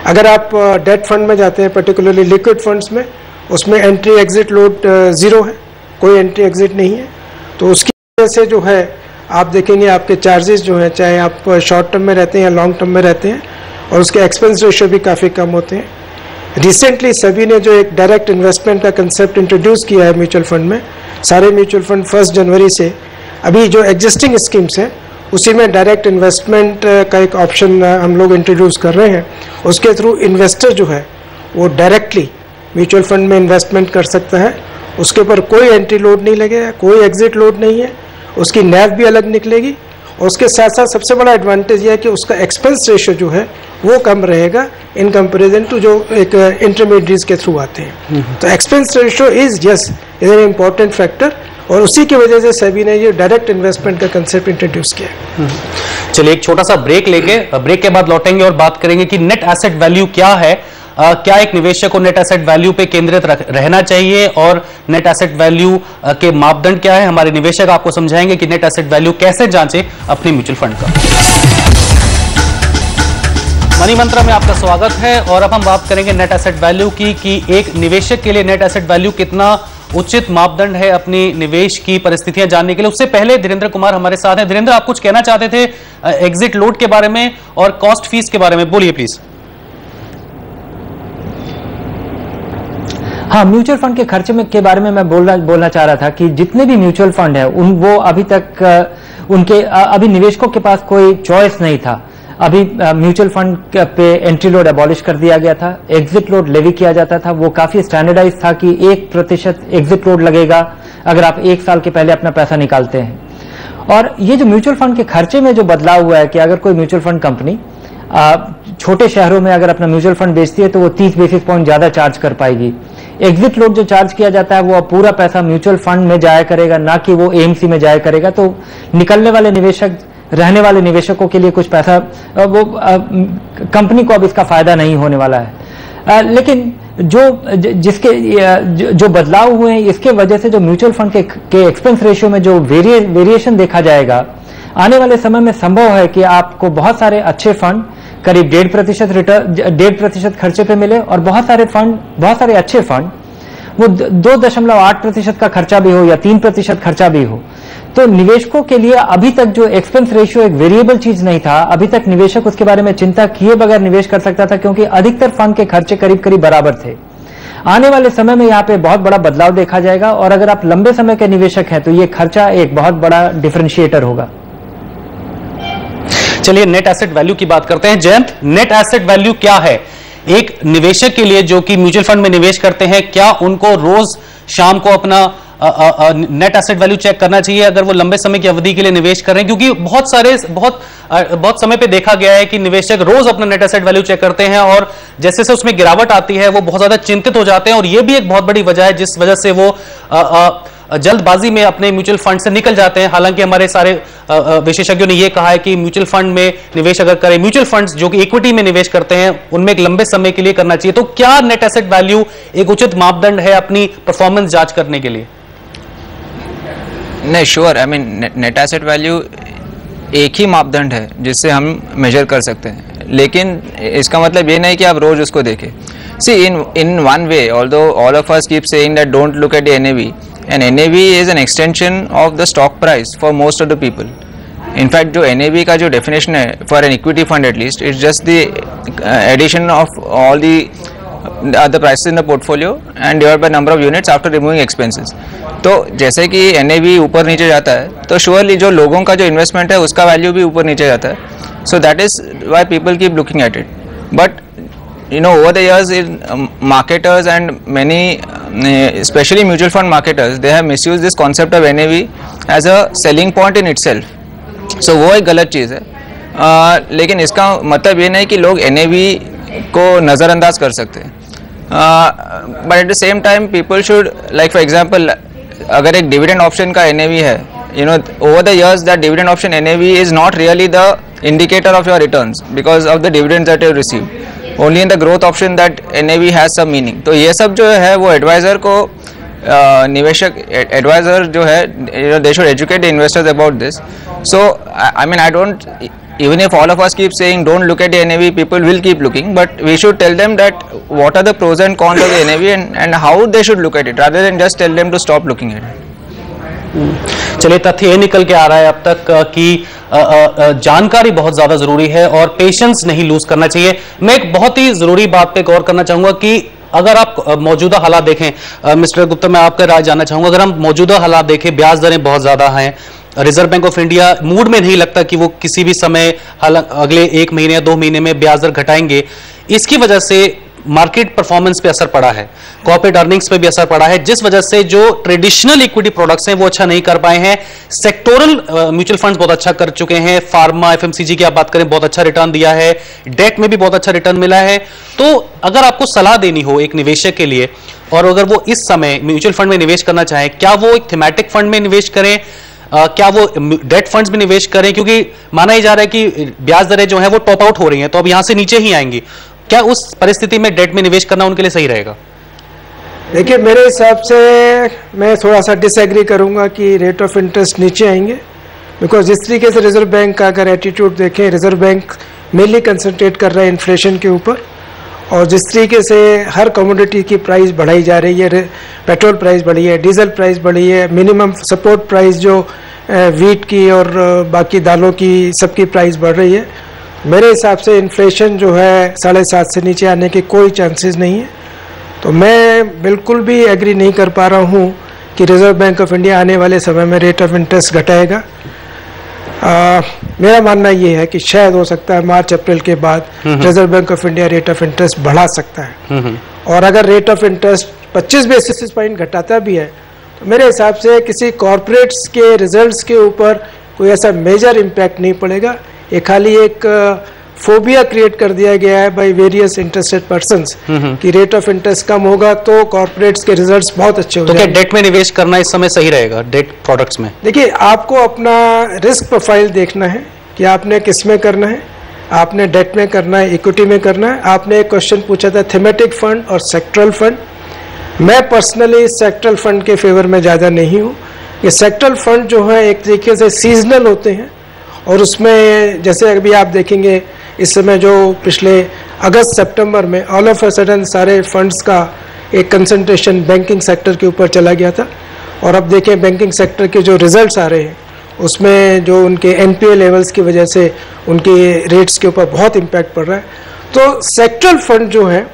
अगर आप डेट फंड में जाते हैं, पर्टिकुलरली लिक्विड फंड्स में, उसमें एंट्री एग्जिट लोड 0 है, कोई एंट्री एग्जिट नहीं है. तो उसकी वजह से जो है आप देखेंगे आपके चार्जेस जो हैं, चाहे आप शॉर्ट टर्म में रहते हैं या लॉन्ग टर्म में रहते हैं, और उसके एक्सपेंस रेशियो भी काफ़ी कम होते हैं. रिसेंटली सभी ने जो एक डायरेक्ट इन्वेस्टमेंट का कंसेप्ट इंट्रोड्यूस किया है म्यूचुअल फंड में, सारे म्यूचुअल फंड 1 जनवरी से अभी जो एग्जिस्टिंग स्कीम्स हैं उसी में डायरेक्ट इन्वेस्टमेंट का एक ऑप्शन हम लोग इंट्रोड्यूस कर रहे हैं. उसके थ्रू इन्वेस्टर जो है वो डायरेक्टली म्यूचुअल फंड में इन्वेस्टमेंट कर सकता है. उसके ऊपर कोई एंट्री लोड नहीं लगेगा, कोई एग्जिट लोड नहीं है, उसकी नैव भी अलग निकलेगी. और उसके साथ साथ सबसे बड़ा एडवांटेज यह है कि उसका एक्सपेंस रेशियो जो है वो कम रहेगा इन कंपैरिजन टू जो एक इंटरमीडिएट्स के थ्रू आते हैं. तो expense ratio is an important factor. और उसी की वजह से सेबी ने ये डायरेक्ट इन्वेस्टमेंट का कंसेप्ट इंट्रोड्यूस किया। चलिए एक छोटा सा ब्रेक लेके ब्रेक के बाद लौटेंगे और बात करेंगे कि नेट एसेट वैल्यू क्या है। क्या एक निवेशक को नेट एसेट वैल्यू पे केंद्रित रहना चाहिए और नेट एसेट वैल्यू के मापदंड क्या है। हमारे निवेशक आपको समझाएंगे कि नेट एसेट वैल्यू कैसे जांचें अपने म्यूचुअल फंड का। मनी मंत्रा में आपका स्वागत है और अब हम बात करेंगे नेट एसेट वैल्यू की कि एक निवेशक के लिए नेट एसेट वैल्यू कितना उचित मापदंड है अपनी निवेश की परिस्थितियां जानने के लिए। उससे पहले धीरेन्द्र कुमार हमारे साथ हैं। धीरेन्द्र, आप कुछ कहना चाहते थे एग्जिट लोड के बारे में और कॉस्ट फीस के बारे में, बोलिए प्लीज। हाँ, म्यूचुअल फंड के खर्चे में के बारे में मैं बोलना चाह रहा था कि जितने भी म्यूचुअल फंड है वो अभी तक उनके अभी निवेशकों के पास कोई चॉइस नहीं था। अभी म्यूचुअल फंड पे एंट्री लोड अबॉलिश कर दिया गया था, एग्जिट लोड लेवी किया जाता था। वो काफी स्टैंडर्डाइज था कि 1% एग्जिट लोड लगेगा अगर आप 1 साल के पहले अपना पैसा निकालते हैं। और ये जो म्यूचुअल फंड के खर्चे में जो बदलाव हुआ है कि अगर कोई म्यूचुअल फंड कंपनी छोटे शहरों में अगर अपना म्यूचुअल फंड बेचती है तो वो 30 बेसिस पॉइंट ज्यादा चार्ज कर पाएगी। एग्जिट लोड जो चार्ज किया जाता है वो पूरा पैसा म्यूचुअल फंड में जाया करेगा, ना कि वो एएमसी में जाया करेगा। तो निकलने वाले निवेशक, रहने वाले निवेशकों के लिए कुछ पैसा वो कंपनी को अब इसका फायदा नहीं होने वाला है। लेकिन जो बदलाव हुए हैं इसके वजह से जो म्यूचुअल फंड के एक्सपेंस रेशियो में जो वेरिएशन देखा जाएगा, आने वाले समय में संभव है कि आपको बहुत सारे अच्छे फंड करीब 1.5% रिटर्न, 1.5% खर्चे पे मिले और बहुत सारे अच्छे फंड वो 2.8% का खर्चा भी हो या 3% खर्चा भी हो। तो निवेशकों के लिए अभी तक जो एक्सपेंस रेशियो एक वेरिएबल चीज नहीं था, अभी तक निवेशक उसके बारे में चिंता किए बगैर निवेश कर सकता था क्योंकि अधिकतर फंड के खर्चे करीब करीब बराबर थे। आने वाले समय में यहाँ पे बहुत बड़ा बदलाव देखा जाएगा और अगर आप लंबे समय के निवेशक हैं तो ये खर्चा एक बहुत बड़ा डिफरेंशिएटर होगा। चलिए नेट एसेट वैल्यू की बात करते हैं। जयंत, नेट एसेट वैल्यू क्या है एक निवेशक के लिए जो कि म्यूचुअल फंड में निवेश करते हैं? क्या उनको रोज शाम को अपना नेट एसेट वैल्यू चेक करना चाहिए अगर वो लंबे समय की अवधि के लिए निवेश कर रहे हैं? क्योंकि बहुत समय पे देखा गया है कि निवेशक रोज अपना नेट एसेट वैल्यू चेक करते हैं और जैसे से उसमें गिरावट आती है वो बहुत ज्यादा चिंतित हो जाते हैं और ये भी एक बहुत बड़ी वजह है जिस वजह से वो जल्दबाजी में अपने म्यूचुअल फंड से निकल जाते हैं। हालांकि हमारे सारे विशेषज्ञों ने यह कहा है कि म्यूचुअल फंड में निवेश अगर करें, म्यूचुअल फंड्स जो कि इक्विटी में निवेश करते हैं उनमें एक लंबे समय के लिए करना चाहिए। तो क्या नेट एसेट वैल्यू एक उचित मापदंड है अपनी परफॉर्मेंस जांच करने के लिए? नहीं, sure. I mean net asset value एक ही मापदंड है जिससे हम मेजर कर सकते हैं, लेकिन इसका मतलब ये नहीं कि आप रोज उसको देखें। See in one way, although all of us keep saying that don't look at the NAV, and NAV is an extension of the stock price for most of the people. In fact, जो NAV का जो definition है for an equity fund at least, it's just the addition of all the other prices in the portfolio and divided by number of units after removing expenses. तो जैसे कि NAV ऊपर नीचे जाता है तो surely जो लोगों का जो इन्वेस्टमेंट है उसका वैल्यू भी ऊपर नीचे जाता है. So that is why people keep looking at it. But you know, over the years, marketers and many, especially mutual fund marketers, they have misused this concept of NAV as a selling point in itself. So वो एक गलत चीज़ है, लेकिन इसका मतलब ये नहीं कि लोग NAV को नज़रअंदाज कर सकते हैं. But at the same time, people should, like for example, अगर एक dividend option का NAV है, you know, over the years that dividend option NAV is not really the indicator of your returns because of the dividends that you have received. Only in the growth option that NAV has some meaning. तो ये सब जो है वो एडवाइजर को निवेशक एडवाइजर जो है, they should educate the investors about this. So I mean, I don't, even if all of us keep saying don't look at the NAV, people will keep looking, but we should tell them that what are the pros and cons of the NAV and how they should look at it rather than just tell them to stop looking at it. चलिए, तथ्य ये निकल के आ रहा है अब तक कि जानकारी बहुत ज्यादा जरूरी है और पेशेंस नहीं लूज करना चाहिए। मैं एक बहुत ही जरूरी बात पे गौर करना चाहूंगा कि अगर आप मौजूदा हालात देखें, मिस्टर गुप्ता, मैं आपका राय जानना चाहूंगा। अगर हम मौजूदा हालात देखें, ब्याज दरें बहुत ज्यादा हैं, reserve bank of India mood में नहीं लगता कि वो किसी भी समय अगले 1 महीने या 2 महीने में ब्याज दर घटाएंगे। इसकी वजह से मार्केट परफॉर्मेंस पे असर पड़ा है, कॉर्पोरेट अर्निंग्स पे भी असर पड़ा है, जिस वजह से जो ट्रेडिशनल इक्विटी प्रोडक्ट्स हैं वो अच्छा नहीं कर पाए हैं। सेक्टोरल म्यूचुअल फंड्स बहुत अच्छा कर चुके हैं, फार्मा एफएमसीजी की आप बात करें बहुत अच्छा रिटर्न दिया है, डेट में भी बहुत अच्छा रिटर्न मिला है। तो अगर आपको सलाह देनी हो एक निवेशक के लिए, और अगर वो इस समय म्यूचुअल फंड में निवेश करना चाहे, क्या वो एक थीमेटिक फंड में निवेश करें, क्या वो डेट फंड्स में निवेश करें, क्योंकि माना ही जा रहा है कि ब्याज दरें जो है वो टॉप आउट हो रही हैं, तो अब यहां से नीचे ही आएंगी, क्या उस परिस्थिति में डेट में निवेश करना उनके लिए सही रहेगा? देखिए, मेरे हिसाब से मैं थोड़ा सा डिसएग्री करूंगा कि रेट ऑफ इंटरेस्ट नीचे आएंगे, बिकॉज जिस तरीके से रिजर्व बैंक का अगर एटीट्यूड देखें, रिजर्व बैंक मेनली कंसंट्रेट कर रहा है इन्फ्लेशन के ऊपर, और जिस तरीके से हर कमोडिटी की प्राइस बढ़ाई जा रही है, पेट्रोल प्राइस बढ़ी है, डीजल प्राइस बढ़ी है, मिनिमम सपोर्ट प्राइस जो वीट की और बाकी दालों की सबकी प्राइस बढ़ रही है, मेरे हिसाब से इन्फ्लेशन जो है 7.5 से नीचे आने के कोई चांसेस नहीं है। तो मैं बिल्कुल भी एग्री नहीं कर पा रहा हूँ कि रिजर्व बैंक ऑफ इंडिया आने वाले समय में रेट ऑफ इंटरेस्ट घटाएगा। मेरा मानना ये है कि शायद हो सकता है मार्च अप्रैल के बाद reserve bank of India rate of interest बढ़ा सकता है, और अगर rate of interest 25 basis point घटाता भी है तो मेरे हिसाब से किसी कॉरपोरेट्स के रिजल्ट्स के ऊपर कोई ऐसा मेजर इम्पैक्ट नहीं पड़ेगा। ये खाली एक फोबिया क्रिएट कर दिया गया है बाय वेरियस इंटरेस्टेड पर्संस कि रेट ऑफ इंटरेस्ट कम होगा तो कॉर्पोरेट्स के रिजल्ट्स बहुत अच्छे हो जाएंगे। तो क्या डेट में निवेश करना इस समय सही रहेगा, डेट प्रोडक्ट्स में? देखिए, आपको अपना रिस्क प्रोफाइल देखना है कि आपने किस में करना है, आपने डेट में करना है, इक्विटी में करना है। आपने एक क्वेश्चन पूछा था थीमेटिक फंड और सेक्टरल फंड। मैं पर्सनली सेक्टरल फंड के फेवर में ज़्यादा नहीं हूँ। ये सेक्टरल फंड जो है एक तरीके से सीजनल होते हैं, और उसमें जैसे अभी आप देखेंगे इस समय जो पिछले अगस्त सितंबर में ऑल ऑफ अ सडन सारे फंड्स का एक कंसंट्रेशन बैंकिंग सेक्टर के ऊपर चला गया था, और अब देखें बैंकिंग सेक्टर के जो रिजल्ट्स आ रहे हैं उसमें जो उनके एनपीए लेवल्स की वजह से उनके रेट्स के ऊपर बहुत इम्पैक्ट पड़ रहा है। तो सेक्टरल फंड जो है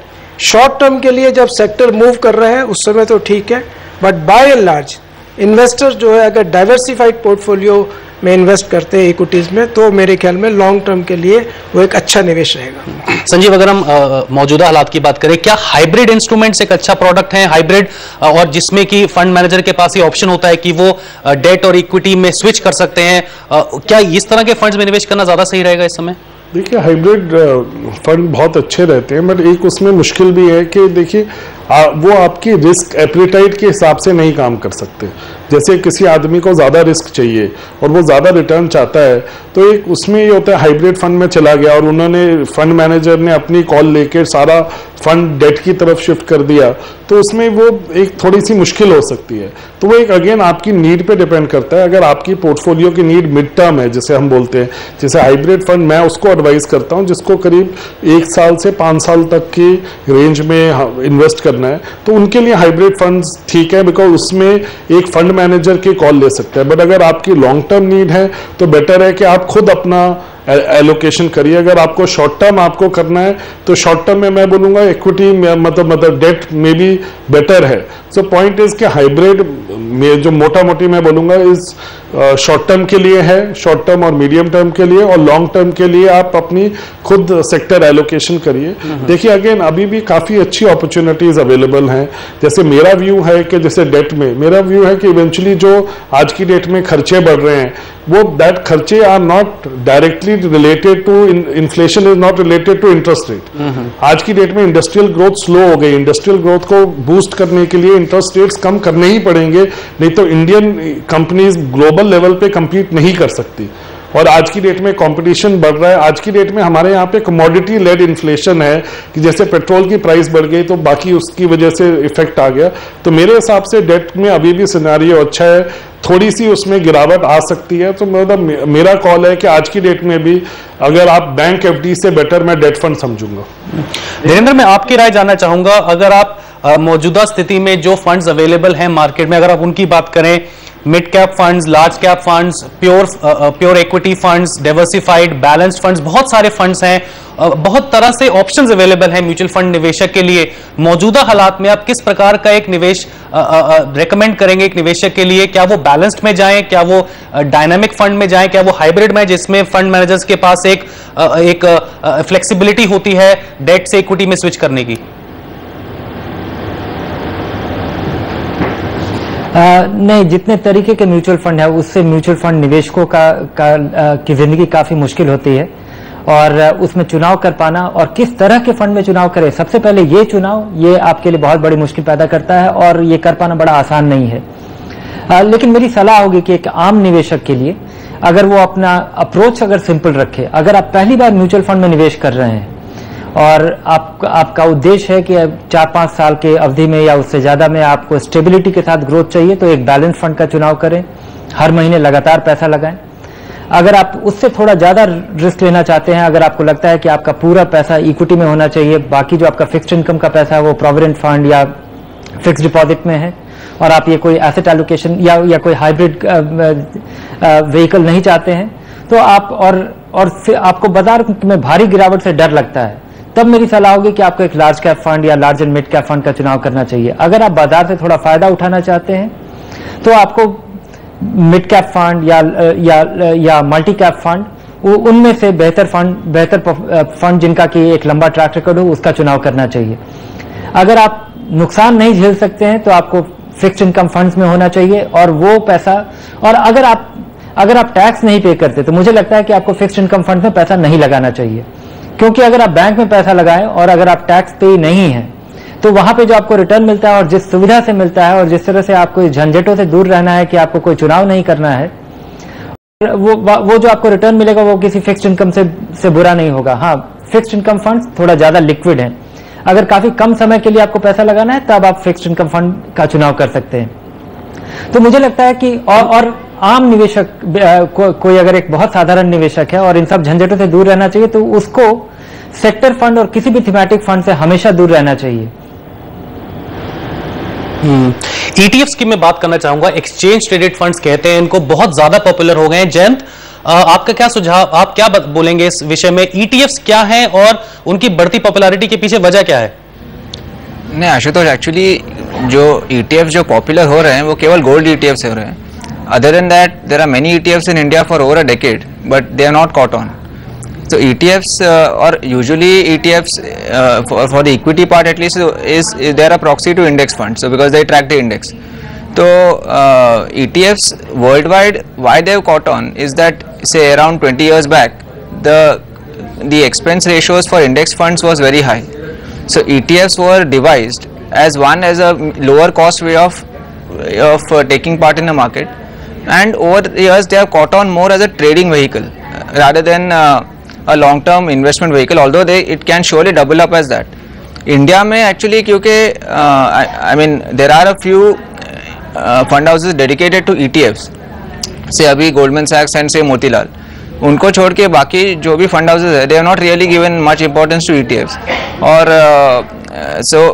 शॉर्ट टर्म के लिए जब सेक्टर मूव कर रहा है उस समय तो ठीक है, but by and large investor जो है अगर डाइवर्सिफाइड पोर्टफोलियो में इन्वेस्ट करते हैं इक्विटीज में, तो मेरे ख्याल में लॉन्ग टर्म के लिए वो एक अच्छा निवेश रहेगा। संजीव, अगर हम मौजूदा हालात की बात करें, क्या हाइब्रिड इंस्ट्रूमेंट्स एक अच्छा प्रोडक्ट है? हाइब्रिड और जिसमें कि फंड मैनेजर के पास ये ऑप्शन होता है कि वो डेट और इक्विटी में स्विच कर सकते हैं, क्या इस तरह के फंड्स में निवेश करना ज्यादा सही रहेगा इस समय? देखिए, हाइब्रिड फंड बहुत अच्छे रहते हैं, बट एक उसमें मुश्किल भी है कि देखिए वो आपकी रिस्क एप्रीटाइट के हिसाब से नहीं काम कर सकते। जैसे किसी आदमी को ज़्यादा रिस्क चाहिए और वो ज़्यादा रिटर्न चाहता है, तो एक उसमें ये होता है हाइब्रिड फंड में चला गया और उन्होंने फंड मैनेजर ने अपनी कॉल लेकर सारा फंड डेट की तरफ शिफ्ट कर दिया, तो उसमें वो एक थोड़ी सी मुश्किल हो सकती है। तो वो एक अगेन आपकी नीड पे डिपेंड करता है। अगर आपकी पोर्टफोलियो की नीड मिड टर्म है, जैसे हम बोलते हैं, जैसे हाइब्रिड फंड मैं उसको एडवाइस करता हूँ जिसको करीब 1 साल से 5 साल तक की रेंज में इन्वेस्ट करना है, तो उनके लिए हाइब्रिड फंड्स ठीक है, बिकॉज उसमें एक फंड मैनेजर की कॉल ले सकते हैं। बट अगर आपकी लॉन्ग टर्म नीड है तो बेटर है कि आप खुद अपना एलोकेशन करिए। अगर आपको शॉर्ट टर्म आपको करना है तो शॉर्ट टर्म में मैं बोलूँगा इक्विटी मतलब डेट में भी बेटर है। सो पॉइंट इज कि हाइब्रिड में जो मोटा मोटी मैं बोलूँगा इस शॉर्ट टर्म के लिए है, शॉर्ट टर्म और मीडियम टर्म के लिए, और लॉन्ग टर्म के लिए आप अपनी खुद सेक्टर एलोकेशन करिए। देखिए अगेन अभी भी काफ़ी अच्छी अपॉर्चुनिटीज अवेलेबल हैं। जैसे मेरा व्यू है कि जैसे डेट में मेरा व्यू है कि इवेंचुअली जो आज की डेट में खर्चे बढ़ रहे हैं वो दैट खर्चे are not directly related to inflation, is not related to interest rate. आज की डेट में इंडस्ट्रियल ग्रोथ स्लो हो गई, इंडस्ट्रियल ग्रोथ को बूस्ट करने के लिए इंटरेस्ट रेट्स कम करने ही पड़ेंगे, नहीं तो इंडियन कंपनीज ग्लोबल लेवल पे compete नहीं कर सकती। और आज की डेट में कंपटीशन बढ़ रहा है। आज की डेट में हमारे यहाँ पे कमोडिटी लेड इन्फ्लेशन है कि जैसे पेट्रोल की प्राइस बढ़ गई तो बाकी उसकी वजह से इफेक्ट आ गया। तो मेरे हिसाब से डेट में अभी भी सिनेरियो अच्छा है, थोड़ी सी उसमें गिरावट आ सकती है। तो मतलब मेरा कॉल है कि आज की डेट में भी अगर आप बैंक एफडी से बेटर मैं डेट फंड समझूंगा। धीरेन्द्र, मैं आपकी राय जानना चाहूंगा, अगर आप मौजूदा स्थिति में जो फंड्स अवेलेबल हैं मार्केट में, अगर आप उनकी बात करें, mid cap funds, large cap funds, pure equity funds, diversified balanced funds, बहुत सारे फंड्स हैं, बहुत तरह से ऑप्शंस अवेलेबल हैं म्यूचुअल फंड निवेशक के लिए। मौजूदा हालात में आप किस प्रकार का एक निवेश रेकमेंड करेंगे एक निवेशक के लिए? क्या वो बैलेंस्ड में जाएं, क्या वो डायनामिक फंड में जाएं, क्या वो हाइब्रिड में जिसमें फंड मैनेजर्स के पास एक फ्लेक्सिबिलिटी होती है डेट से इक्विटी में स्विच करने की? नहीं, जितने तरीके के म्यूचुअल फंड है उससे म्यूचुअल फंड निवेशकों की जिंदगी काफी मुश्किल होती है और उसमें चुनाव कर पाना और किस तरह के फंड में चुनाव करें, सबसे पहले ये चुनाव ये आपके लिए बहुत बड़ी मुश्किल पैदा करता है और ये कर पाना बड़ा आसान नहीं है। लेकिन मेरी सलाह होगी कि एक आम निवेशक के लिए अगर वो अपना अप्रोच अगर सिंपल रखे, अगर आप पहली बार म्यूचुअल फंड में निवेश कर रहे हैं और आपका उद्देश्य है कि 4-5 साल के अवधि में या उससे ज्यादा में आपको स्टेबिलिटी के साथ ग्रोथ चाहिए, तो एक बैलेंस फंड का चुनाव करें, हर महीने लगातार पैसा लगाएं। अगर आप उससे थोड़ा ज्यादा रिस्क लेना चाहते हैं, अगर आपको लगता है कि आपका पूरा पैसा इक्विटी में होना चाहिए, बाकी जो आपका फिक्स्ड इनकम का पैसा है वो प्रोविडेंट फंड या फिक्स डिपॉजिट में है और आप ये कोई एसेट एलोकेशन या कोई हाइब्रिड व्हीकल नहीं चाहते हैं, तो आप और फिर आपको बाजार में भारी गिरावट से डर लगता है, तब मेरी सलाह होगी कि आपको एक लार्ज कैप फंड या large and mid cap fund का चुनाव करना चाहिए। अगर आप बाजार से थोड़ा फायदा उठाना चाहते हैं तो आपको मिड कैप फंड या मल्टी कैप फंड, उनमें से बेहतर फंड जिनका कि एक लंबा ट्रैक रिकॉर्ड हो उसका चुनाव करना चाहिए। अगर आप नुकसान नहीं झेल सकते हैं तो आपको फिक्स्ड इनकम फंड्स में होना चाहिए और वो पैसा, और अगर आप टैक्स नहीं पे करते तो मुझे लगता है कि आपको फिक्स्ड इनकम फंड में पैसा नहीं लगाना चाहिए, क्योंकि अगर आप बैंक में पैसा लगाएं और अगर आप टैक्स पे नहीं है तो वहां पे जो आपको रिटर्न मिलता है और जिस सुविधा से मिलता है और जिस तरह से आपको इस झंझटों से दूर रहना है कि आपको कोई चुनाव नहीं करना है, वो जो आपको रिटर्न मिलेगा वो किसी फिक्स्ड इनकम से बुरा नहीं होगा। हाँ, फिक्स्ड इनकम फंड थोड़ा ज्यादा लिक्विड है, अगर काफी कम समय के लिए आपको पैसा लगाना है तब आप फिक्स्ड इनकम फंड का चुनाव कर सकते हैं। तो मुझे लगता है कि और आम निवेशक कोई अगर एक बहुत साधारण निवेशक है और इन सब झंझटों से दूर रहना चाहिए तो उसको सेक्टर फंड और किसी भी थीमेटिक फंड से हमेशा दूर रहना चाहिए। ईटीएफ्स की मैं बात करना चाहूंगा, एक्सचेंज ट्रेडेड फंड्स कहते हैं इनको, बहुत ज्यादा पॉपुलर हो गए हैं। जयंत, आपका क्या सुझाव, आप क्या बोलेंगे इस विषय में? ईटीएफ्स क्या हैं और उनकी बढ़ती पॉपुलैरिटी के पीछे वजह क्या है? नहीं आशुतोष, एक्चुअली जो ईटीएफ जो पॉपुलर हो रहे हैं वो केवल गोल्ड ईटीएफ से हो रहे हैं। Other than that there are many ETFs in India for over a decade but they are not caught on. So ETFs or usually ETFs for the equity part at least is they are a proxy to index funds, so because they track the index. So ETFs worldwide, why they have caught on is that say around 20 years back the expense ratios for index funds was very high. So ETFs were devised as a lower cost way of taking part in the market, and over the years they have caught on more as a trading vehicle rather than a long term investment vehicle, although it can surely double up as that. India में actually क्योंकि I mean there are a few fund houses dedicated to ETFs, say अभी Goldman Sachs and say Motilal, उनको छोड़ के बाकी जो भी fund houses है they have not really given much importance to ETFs. और so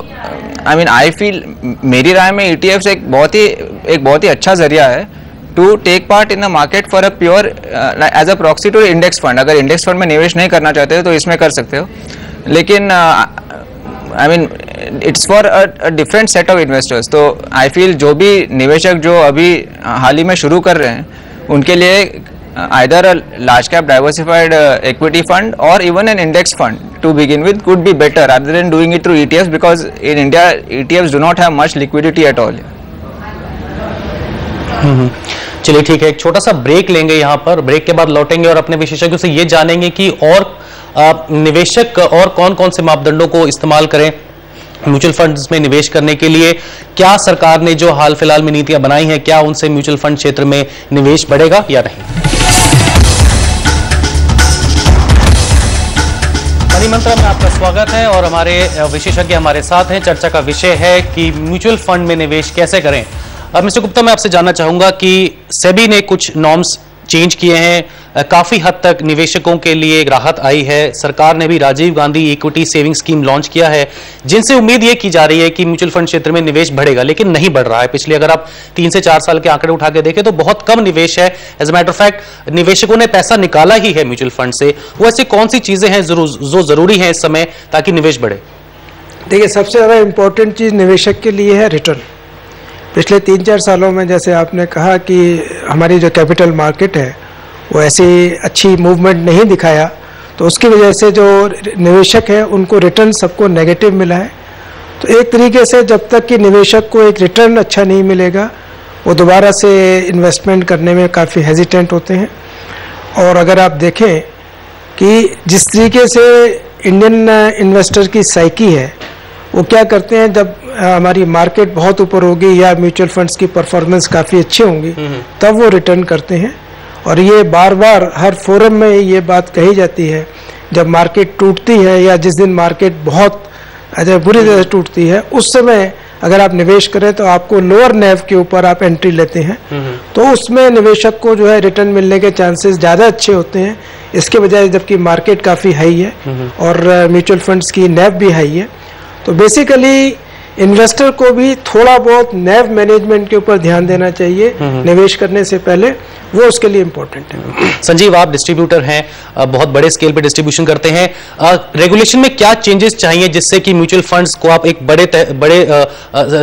I mean I feel, मेरी राय में ETFs एक बहुत ही अच्छा जरिया है to take part in the market for a pure as a proxy to index fund. अगर index fund में निवेश नहीं करना चाहते हो तो इसमें कर सकते हो, लेकिन I mean it's for a different set of investors. तो I feel जो भी निवेशक जो अभी हाल ही में शुरू कर रहे हैं उनके लिए either a large cap diversified equity fund or even an index fund to begin with could be better rather than doing it through ETFs, because in India ETFs do not have much liquidity at all. चलिए ठीक है, एक छोटा सा ब्रेक लेंगे यहाँ पर, ब्रेक के बाद लौटेंगे और अपने विशेषज्ञों से ये जानेंगे कि और निवेशक और कौन कौन से मापदंडों को इस्तेमाल करें म्यूचुअल फंड्स में निवेश करने के लिए। क्या सरकार ने जो हाल फिलहाल में नीतियां बनाई हैं, क्या उनसे म्यूचुअल फंड क्षेत्र में निवेश बढ़ेगा या नहीं? मनी मंत्र में आपका स्वागत है और हमारे विशेषज्ञ हमारे साथ हैं। चर्चा का विषय है कि म्यूचुअल फंड में निवेश कैसे करें। अब मिस्टर गुप्ता, मैं आपसे जानना चाहूंगा कि सेबी ने कुछ नॉर्म्स चेंज किए हैं, काफी हद तक निवेशकों के लिए एक राहत आई है। सरकार ने भी Rajiv Gandhi equity saving scheme launch किया है, जिनसे उम्मीद ये की जा रही है कि म्यूचुअल फंड क्षेत्र में निवेश बढ़ेगा, लेकिन नहीं बढ़ रहा है। पिछले अगर आप 3 से 4 साल के आंकड़े उठा के देखें तो बहुत कम निवेश है। As a matter of fact निवेशकों ने पैसा निकाला ही है म्यूचुअल फंड से। वो ऐसी कौन सी चीजें हैं जो जरूरी है इस समय ताकि निवेश बढ़े? देखिए, सबसे ज्यादा इंपॉर्टेंट चीज निवेशक के लिए है रिटर्न। पिछले 3-4 सालों में जैसे आपने कहा कि हमारी जो कैपिटल मार्केट है वो ऐसी अच्छी मूवमेंट नहीं दिखाया, तो उसकी वजह से जो निवेशक है उनको रिटर्न सबको नेगेटिव मिला है। तो एक तरीके से जब तक कि निवेशक को एक रिटर्न अच्छा नहीं मिलेगा वो दोबारा से इन्वेस्टमेंट करने में काफ़ी हेजिटेंट होते हैं। और अगर आप देखें कि जिस तरीके से इंडियन इन्वेस्टर की साइकी है, वो क्या करते हैं, जब हमारी मार्केट बहुत ऊपर होगी या म्यूचुअल फंड्स की परफॉर्मेंस काफ़ी अच्छी होंगी तब वो रिटर्न करते हैं। और ये बार बार हर फोरम में ये बात कही जाती है, जब मार्केट टूटती है या जिस दिन मार्केट बहुत बुरी तरह से टूटती है, उस समय अगर आप निवेश करें तो आपको लोअर नेव के ऊपर आप एंट्री लेते हैं, तो उसमें निवेशक को जो है रिटर्न मिलने के चांसेस ज़्यादा अच्छे होते हैं इसके बजाय, जबकि मार्केट काफ़ी हाई है और म्यूचुअल फंड्स की नेव भी हाई है। तो बेसिकली इन्वेस्टर को भी थोड़ा बहुत नेव मैनेजमेंट के ऊपर ध्यान देना चाहिए निवेश करने से पहले, वो उसके लिए इम्पोर्टेंट है। संजीव, आप डिस्ट्रीब्यूटर हैं, बहुत बड़े स्केल पे डिस्ट्रीब्यूशन करते हैं, रेगुलेशन में क्या चेंजेस चाहिए जिससे कि म्यूचुअल फंड्स को आप एक बड़े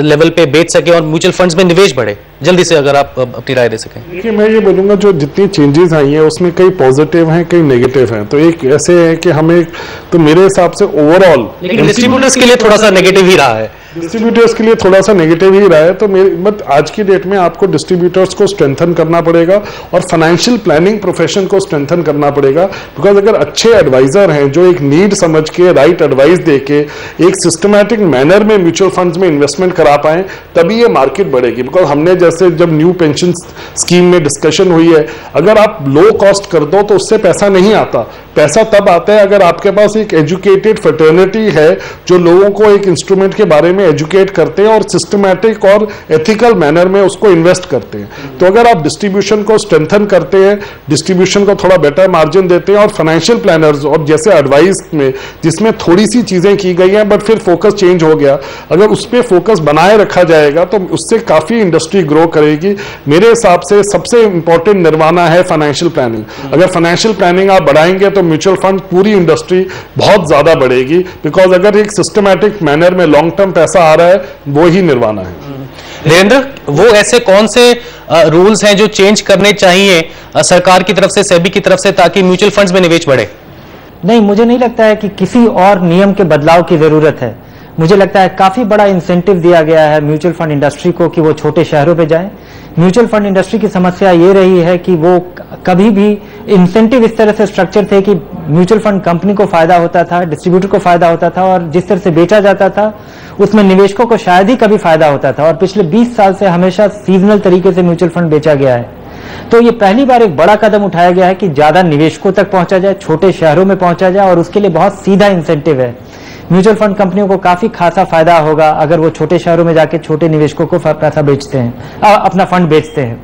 लेवल पे बेच सके और म्यूचुअल फंड्स में निवेश बढ़े? जल्दी से अगर आप अपनी राय दे सकें। देखिए, मैं ये बोलूंगा जो जितनी चेंजेस आई हैं उसमें कई पॉजिटिव हैं, कई नेगेटिव हैं। तो एक ऐसे है कि हमें, तो मेरे हिसाब से ओवरऑल, लेकिन डिस्ट्रीब्यूटर्स के लिए थोड़ा सा नेगेटिव ही रहा है। डिस्ट्रीब्यूटर्स के लिए थोड़ा सा नेगेटिव ही रहा है। तो बट आज की डेट में आपको डिस्ट्रीब्यूटर्स को स्ट्रेंथन करना पड़ेगा और फाइनेंशियल प्लानिंग प्रोफेशन को स्ट्रेंथन करना पड़ेगा। बिकॉज अगर अच्छे एडवाइजर हैं जो एक नीड समझ के राइट एडवाइस देके एक सिस्टमैटिक मैनर में म्यूचुअल फंड्स में इन्वेस्टमेंट करा पाए, तभी ये मार्केट बढ़ेगी। बिकॉज हमने जैसे जब न्यू पेंशन स्कीम में डिस्कशन हुई है, अगर आप लो कॉस्ट कर दो तो उससे पैसा नहीं आता। पैसा तब आता है अगर आपके पास एक एजुकेटेड फ्रेटर्निटी है जो लोगों को एक इंस्ट्रूमेंट के बारे में एजुकेट करते हैं और सिस्टमैटिक और एथिकल मैनर में उसको इन्वेस्ट करते हैं। तो अगर आप डिस्ट्रीब्यूशन को स्ट्रेंथन करते हैं, डिस्ट्रीब्यूशन को थोड़ा बेटर मार्जिन देते हैं और फाइनेंशियल प्लानर्स और जैसे एडवाइस में जिसमें थोड़ी सी चीजें की गई हैं बट फिर फोकस चेंज हो गया, अगर उस पर फोकस बनाए रखा जाएगा तो उससे काफी इंडस्ट्री ग्रो करेगी। मेरे हिसाब से सबसे इंपॉर्टेंट निर्वाणा है फाइनेंशियल प्लानिंग। अगर फाइनेंशियल प्लानिंग आप बढ़ाएंगे तो म्यूचुअल फंड पूरी इंडस्ट्री बहुत ज्यादा बढ़ेगी। बिकॉज अगर एक सिस्टमैटिक मैनर में लॉन्ग टर्म पैसा आ रहा है, वो ही निर्वाणा है। धीरेन्द्र, वो ऐसे कौन से रूल्स हैं जो चेंज करने चाहिए सरकार की तरफ से, सेबी की तरफ से, ताकि म्यूचुअल फंड्स में निवेश बढ़े? नहीं, मुझे नहीं लगता है कि किसी और नियम के बदलाव की जरूरत है। मुझे लगता है काफी बड़ा इंसेंटिव दिया गया है म्यूचुअल फंड इंडस्ट्री को कि वो छोटे शहरों पे जाएं। म्यूचुअल फंड इंडस्ट्री की समस्या ये रही है कि वो कभी भी इंसेंटिव इस तरह से स्ट्रक्चर थे कि म्यूचुअल फंड कंपनी को फायदा होता था, डिस्ट्रीब्यूटर को फायदा होता था, और जिस तरह से बेचा जाता था उसमें निवेशकों को शायद ही कभी फायदा होता था। और पिछले 20 साल से हमेशा सीजनल तरीके से म्यूचुअल फंड बेचा गया है। तो ये पहली बार एक बड़ा कदम उठाया गया है कि ज्यादा निवेशकों तक पहुंचा जाए, छोटे शहरों में पहुंचा जाए, और उसके लिए बहुत सीधा इंसेंटिव है। म्यूचुअल फंड कंपनियों को काफी खासा फायदा होगा अगर वो छोटे शहरों में जाके छोटे निवेशकों को पैसा बेचते हैं, अपना फंड बेचते हैं।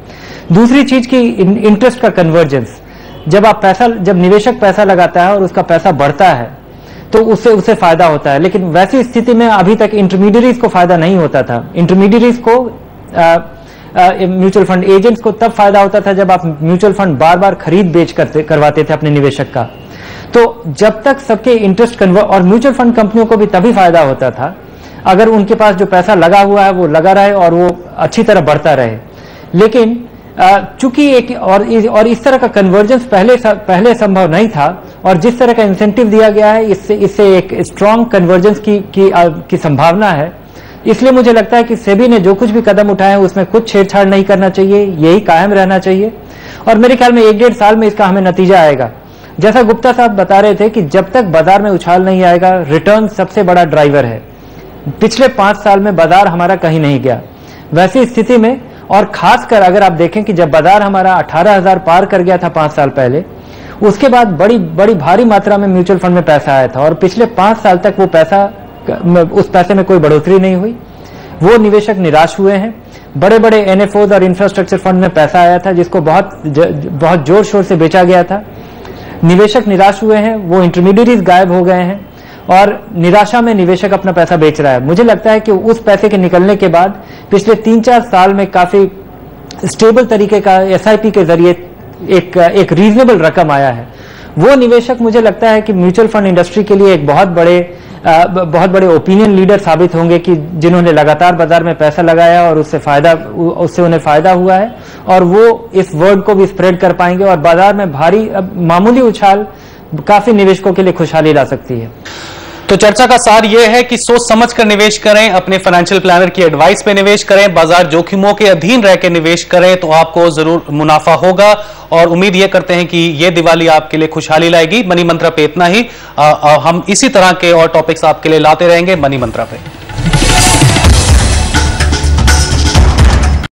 दूसरी चीज की इंटरेस्ट का कन्वर्जेंस, जब निवेशक पैसा लगाता है और उसका पैसा बढ़ता है तो उससे फायदा होता है। लेकिन वैसी स्थिति में अभी तक इंटरमीडियरीज को फायदा नहीं होता था। इंटरमीडियरीज को म्यूचुअल फंड एजेंट्स को तब फायदा होता था जब आप म्यूचुअल फंड बार बार खरीद बेच करवाते थे अपने निवेशक का। तो जब तक सबके इंटरेस्ट और म्यूचुअल फंड कंपनियों को भी तभी फायदा होता था अगर उनके पास जो पैसा लगा हुआ है वो लगा रहे और वो अच्छी तरह बढ़ता रहे। लेकिन चूंकि और इस तरह का कन्वर्जेंस पहले संभव नहीं था, और जिस तरह का इंसेंटिव दिया गया है इससे एक स्ट्रांग कन्वर्जेंस की संभावना है। इसलिए मुझे लगता है कि सेबी ने जो कुछ भी कदम उठाए हैं उसमें कुछ छेड़छाड़ नहीं करना चाहिए, यही कायम रहना चाहिए। और मेरे ख्याल में 1-1.5 साल में इसका हमें नतीजा आएगा। जैसा गुप्ता साहब बता रहे थे कि जब तक बाजार में उछाल नहीं आएगा, रिटर्न सबसे बड़ा ड्राइवर है। पिछले 5 साल में बाजार हमारा कहीं नहीं गया। वैसी स्थिति में, और खासकर अगर आप देखें कि जब बाजार हमारा 18,000 पार कर गया था 5 साल पहले, उसके बाद बड़ी भारी मात्रा में म्यूचुअल फंड में पैसा आया था, और पिछले 5 साल तक उस पैसे में कोई बढ़ोतरी नहीं हुई। वो निवेशक निराश हुए हैं। बड़े बड़े एनएफओज और इंफ्रास्ट्रक्चर फंड में पैसा आया था जिसको बहुत जोर शोर से बेचा गया था। निवेशक निराश हुए हैं, वो इंटरमीडियरीज गायब हो गए हैं, और निराशा में निवेशक अपना पैसा बेच रहा है। मुझे लगता है कि उस पैसे के निकलने के बाद पिछले 3-4 साल में काफी स्टेबल तरीके का एसआईपी के जरिए एक रीजनेबल रकम आया है। वो निवेशक मुझे लगता है कि म्यूचुअल फंड इंडस्ट्री के लिए एक बहुत बड़े ओपिनियन लीडर साबित होंगे कि जिन्होंने लगातार बाजार में पैसा लगाया और उससे उन्हें फायदा हुआ है, और वो इस वर्ड को भी स्प्रेड कर पाएंगे, और बाजार में मामूली उछाल काफी निवेशकों के लिए खुशहाली ला सकती है। तो चर्चा का सार यह है कि सोच समझकर निवेश करें, अपने फाइनेंशियल प्लानर की एडवाइस पे निवेश करें, बाजार जोखिमों के अधीन रह के निवेश करें तो आपको जरूर मुनाफा होगा। और उम्मीद यह करते हैं कि यह दिवाली आपके लिए खुशहाली लाएगी। मनी मंत्रा पे इतना ही। हम इसी तरह के और टॉपिक्स आपके लिए लाते रहेंगे मनी मंत्रा पे।